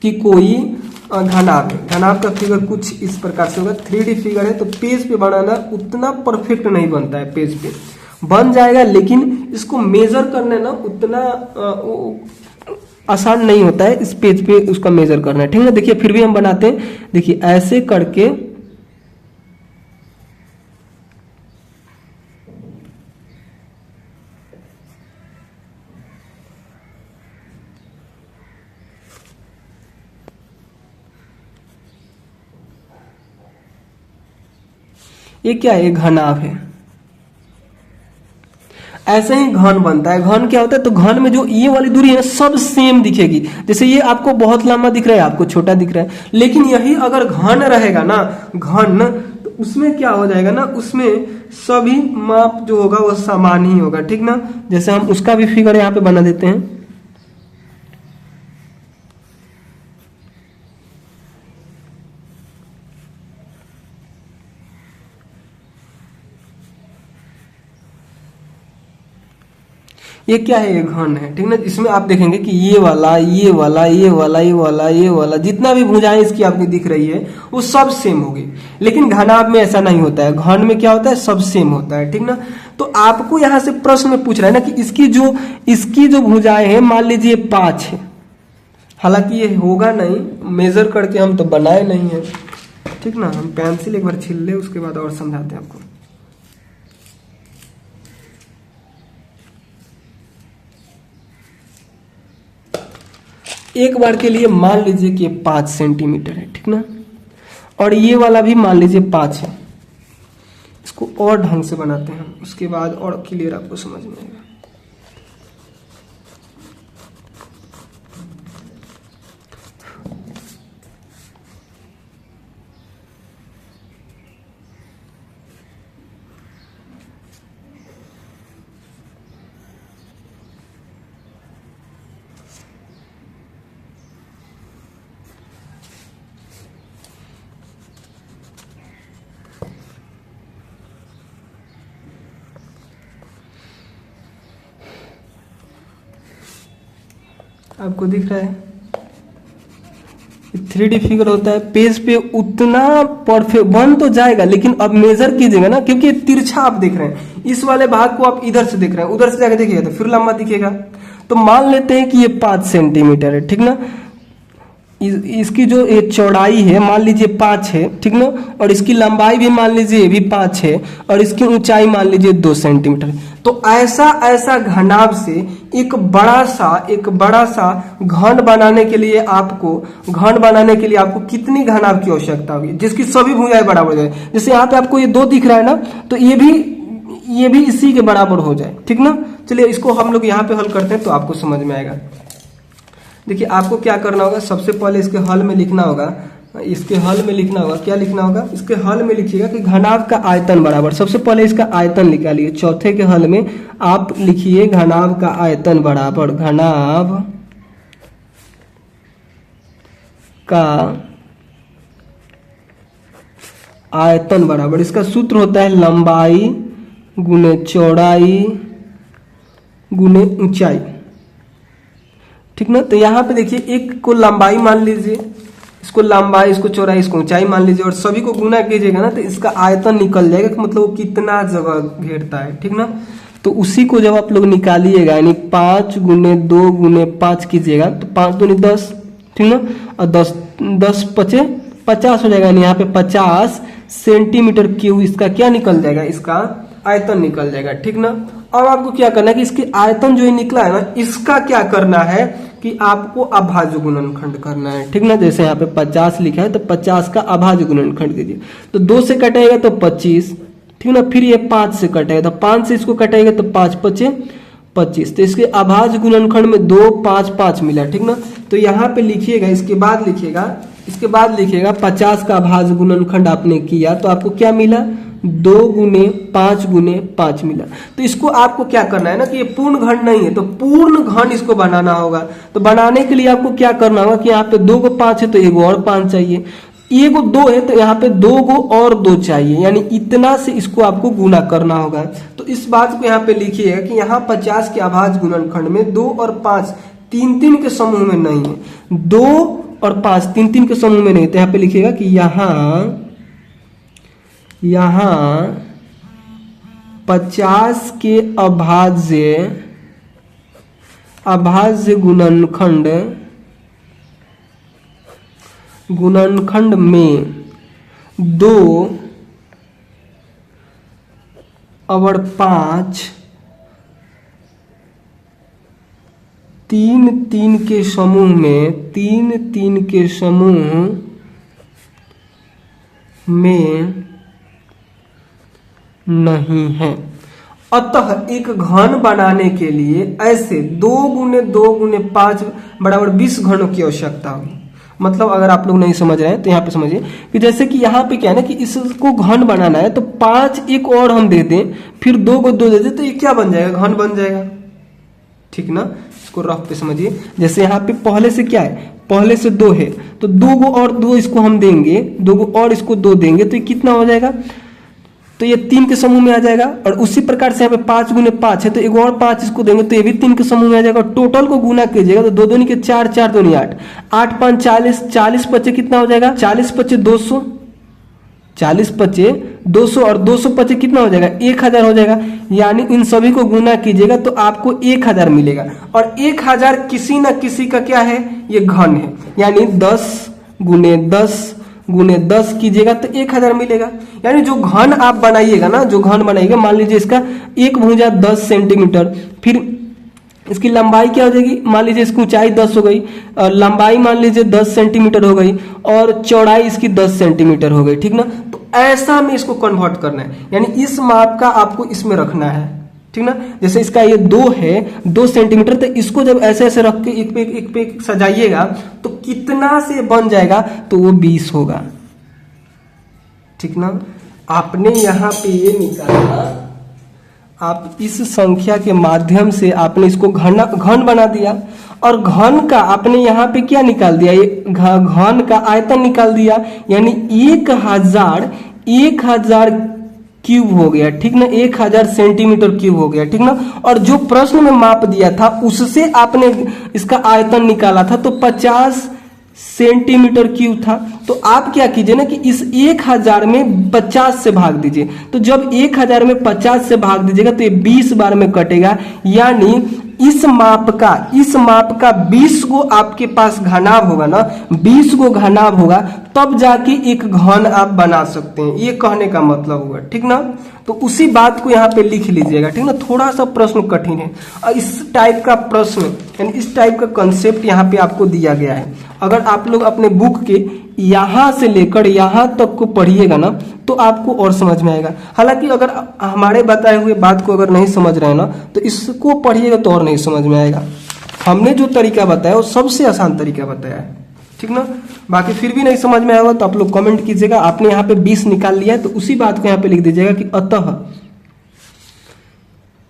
कि कोई घनाभ है, घनाभ का फिगर कुछ इस प्रकार से होगा, 3D फिगर है। तो पेज पे बनाना उतना परफेक्ट नहीं बनता है, पेज पे बन जाएगा लेकिन इसको मेजर करना ना उतना आसान नहीं होता है। इस पेज पे उसका मेजर करना है, ठीक है। देखिए फिर भी हम बनाते हैं, देखिए ऐसे करके ये क्या है? घनाभ है। ऐसे ही घन बनता है। घन क्या होता है? तो घन में जो ये वाली दूरी है सब सेम दिखेगी। जैसे ये आपको बहुत लंबा दिख रहा है, आपको छोटा दिख रहा है, लेकिन यही अगर घन रहेगा ना, घन, तो उसमें क्या हो जाएगा ना, उसमें सभी माप जो होगा वो समान ही होगा, ठीक ना। जैसे हम उसका भी फिगर यहाँ पे बना देते हैं। ये क्या है? ये घन है, ठीक ना। इसमें आप देखेंगे कि ये वाला, ये वाला, ये वाला, ये वाला, ये वाला, जितना भी भुजाएं इसकी आपकी दिख रही है वो सब सेम होगी। लेकिन घनाभ में ऐसा नहीं होता है। घन में क्या होता है? सब सेम होता है, ठीक ना। तो आपको यहाँ से प्रश्न में पूछ रहा है ना कि इसकी जो भुजाएं हैं, मान लीजिए 5 है। हालांकि ये होगा नहीं, मेजर करके हम तो बनाए नहीं है, ठीक ना। हम पेंसिल एक बार छील ले, उसके बाद और समझाते हैं आपको। एक बार के लिए मान लीजिए कि 5 सेंटीमीटर है, ठीक ना। और ये वाला भी मान लीजिए 5 है। इसको और ढंग से बनाते हैं हम, उसके बाद और क्लियर आपको समझ में आएगा। आपको दिख रहा है 3D फिगर होता है। पेज पे उतना परफेक्ट बन तो जाएगा, लेकिन अब मेजर कीजिएगा ना, क्योंकि तिरछा आप देख रहे हैं। इस वाले भाग को आप इधर से देख रहे हैं, उधर से जाकर देखिएगा तो फिर लंबा दिखेगा। तो मान लेते हैं कि ये 5 सेंटीमीटर है, ठीक ना। इसकी जो ये चौड़ाई है मान लीजिए 5 है, ठीक ना। और इसकी लंबाई भी मान लीजिए ये भी 5 है, और इसकी ऊंचाई मान लीजिए 2 सेंटीमीटर। तो ऐसा ऐसा घनाभ से एक बड़ा सा घन बनाने के लिए आपको कितनी घनाभ की आवश्यकता होगी जिसकी सभी भुजाएं बराबर हो जाए। जैसे यहाँ पे आपको ये 2 दिख रहा है ना, तो ये भी इसी के बराबर हो जाए, ठीक ना। चलिए इसको हम लोग यहाँ पे हल करते हैं तो आपको समझ में आएगा। देखिए आपको क्या करना होगा, सबसे पहले इसके हल में लिखना होगा, क्या लिखना होगा, इसके हल में लिखिएगा कि घनाभ का आयतन बराबर, सबसे पहले इसका आयतन निकालिए। चौथे के हल में आप लिखिए घनाभ का आयतन बराबर, घनाभ का आयतन बराबर, इसका सूत्र होता है लंबाई गुने चौड़ाई गुने ऊंचाई, ठीक ना। तो यहाँ पे देखिए एक को लंबाई मान लीजिए, इसको लंबाई, इसको चौड़ाई, इसको ऊंचाई मान लीजिए और सभी को गुना कीजिएगा ना तो इसका आयतन निकल जाएगा कि मतलब वो कितना जगह घेरता है, ठीक ना। तो उसी को जब आप लोग निकालिएगा यानी 5 गुने 2 गुने 5 कीजिएगा तो 5 दूनी 10, ठीक ना, और 10 पचे 50 हो जाएगा। यानी यहाँ पे 50 सेंटीमीटर क्यूब इसका क्या निकल जाएगा, इसका आयतन निकल जाएगा, ठीक ना। अब आपको क्या करना है कि इसके आयतन जो निकला है ना, इसका क्या करना है कि आपको अभाज्य गुणनखंड करना है, ठीक ना। जैसे यहाँ पे 50 लिखा है तो 50 का अभाज्य गुणनखंड कीजिए, तो 2 से कटेगा तो 25, ठीक ना। फिर ये 5 से कटेगा तो 5 से इसको कटेगा तो 5 पचे 25, तो इसके अभाज्य गुणनखंड में 2 5 5 मिला, ठीक ना। तो यहाँ पे लिखिएगा, इसके बाद लिखिएगा 50 का अभाज्य गुणनखंड आपने किया तो आपको क्या मिला, 2 गुने 5 मिला। तो इसको आपको क्या करना है ना कि ये पूर्ण घन नहीं है तो पूर्ण घन इसको बनाना होगा। तो बनाने के लिए आपको क्या करना होगा कि यहाँ पे 2 को 5 है तो 1 और 5 चाहिए, 1 को 2 है तो यहाँ पे 2 को और 2 चाहिए, यानी इतना से इसको आपको गुना करना होगा। तो इस बात को यहाँ पे लिखिएगा कि यहाँ 50 के अभाज्य गुणनखंड में 2 और 5 3 के समूह में नहीं है, 2 और 5 3 के समूह में नहीं। तो यहाँ पे लिखिएगा कि यहाँ 50 के अभाज्य गुणनखंड में 2 और 5 3 के समूह में 3 के समूह में नहीं है। अतः एक घन बनाने के लिए ऐसे 2 गुने 2 गुने 5 बराबर 20 घनों की आवश्यकता होगी। मतलब अगर आप लोग नहीं समझ रहे हैं तो यहाँ पे समझिए कि जैसे कि यहाँ पे क्या है ना कि इसको घन बनाना है तो 5 एक और हम दे दें, फिर 2 को 2 दे दें तो ये क्या बन जाएगा, घन बन जाएगा, ठीक ना। इसको रफ पे समझिए, जैसे यहाँ पे पहले से क्या है, पहले से 2 है तो 2 को और 2 इसको हम देंगे, 2 को और इसको 2 देंगे तो ये कितना हो जाएगा, तो ये 3 के समूह में आ जाएगा। और उसी प्रकार से यहाँ पे 5 गुने 5 है तो 1 और 5 इसको देंगे तो ये भी 3 के समूह में आ जाएगा। टोटल को गुना कीजिएगा तो 2 दूनी के 4 4 दूनी 8 8 5 40 40 पचे कितना हो जाएगा, 40 पचे 200, 40 पचे 200 और 200 पचे कितना हो जाएगा, 1000 हो जाएगा। यानी इन सभी को गुना कीजिएगा तो आपको 1000 मिलेगा और 1000 किसी न किसी का क्या है, ये घन है। यानी 10 गुने 10 कीजिएगा तो 1000 मिलेगा। यानी जो घन आप बनाइएगा ना, जो घन बनाइएगा, मान लीजिए इसका एक भुजा 10 सेंटीमीटर, फिर इसकी लंबाई क्या हो जाएगी, मान लीजिए इसकी ऊंचाई 10 हो गई, लंबाई मान लीजिए 10 सेंटीमीटर हो गई और चौड़ाई इसकी 10 सेंटीमीटर हो गई, ठीक ना। तो ऐसा में इसको कन्वर्ट करना है, यानी इस माप का आपको इसमें रखना है, ठीक ना। जैसे इसका ये 2 है 2 सेंटीमीटर, तो इसको जब ऐसे ऐसे रख के एक पे एक सजाइएगा तो कितना से बन जाएगा, तो वो 20 होगा, ठीक ना। आपने यहाँ पे ये निकाला, आप इस संख्या के माध्यम से आपने इसको घन बना दिया और घन का आपने यहाँ पे क्या निकाल दिया, ये घन का आयतन निकाल दिया, यानी 1000 क्यूब हो गया, ठीक ना, 1000 सेंटीमीटर क्यूब हो गया, ठीक ना। और जो प्रश्न में माप दिया था उससे आपने इसका आयतन निकाला था तो 50 सेंटीमीटर क्यूब था। तो आप क्या कीजिए ना कि इस 1000 में 50 से भाग दीजिए, तो जब 1000 में 50 से भाग दीजिएगा तो ये 20 बार में कटेगा, यानी इस माप का 20 गो आपके पास घनाभ होगा ना, 20 गो घनाभ होगा तब जाके एक घन आप बना सकते हैं, ये कहने का मतलब हुआ, ठीक ना। तो उसी बात को यहाँ पे लिख लीजिएगा, ठीक ना। थोड़ा सा प्रश्न कठिन है और इस टाइप का प्रश्न यानी इस टाइप का कंसेप्ट यहाँ पे आपको दिया गया है। अगर आप लोग अपने बुक के यहाँ से लेकर यहाँ तक को पढ़िएगा ना तो आपको और समझ में आएगा। हालांकि अगर हमारे बताए हुए बात को अगर नहीं समझ रहे हैं ना तो इसको पढ़िएगा तो और नहीं समझ में आएगा। हमने जो तरीका बताया वो सबसे आसान तरीका बताया है, ठीक ना। बाकी फिर भी नहीं समझ में आएगा तो आप लोग कमेंट कीजिएगा। आपने यहाँ पे 20 निकाल लिया है तो उसी बात को यहाँ पे लिख दीजिएगा कि अतः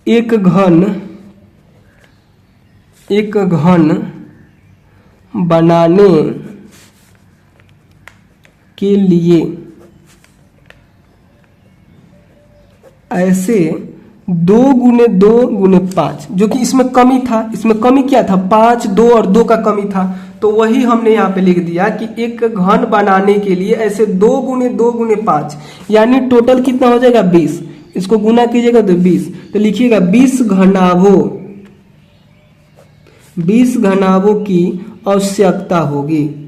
एक घन बनाने के लिए ऐसे 2 गुने 2 गुने 5, जो कि इसमें कमी था, इसमें कमी क्या था 5, 2 और 2 का कमी था, तो वही हमने यहाँ पे लिख दिया कि एक घन बनाने के लिए ऐसे 2 गुने 2 गुने 5 यानी टोटल कितना हो जाएगा 20। इसको गुना कीजिएगा तो 20, तो लिखिएगा 20 घनाभों की आवश्यकता होगी।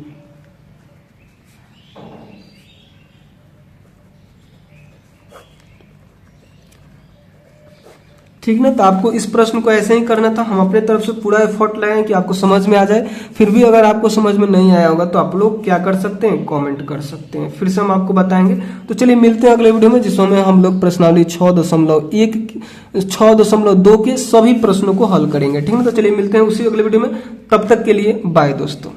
ठीक ना। तो आपको इस प्रश्न को ऐसे ही करना था। हम अपने तरफ से पूरा एफर्ट लगाएं कि आपको समझ में आ जाए। फिर भी अगर आपको समझ में नहीं आया होगा तो आप लोग क्या कर सकते हैं, कमेंट कर सकते हैं, फिर से हम आपको बताएंगे। तो चलिए मिलते हैं अगले वीडियो में, जिसमें हम लोग प्रश्नावली 6.2 के सभी प्रश्नों को हल करेंगे। ठीक है, तो चलिए मिलते हैं उसी अगले वीडियो में। तब तक के लिए बाय दोस्तों।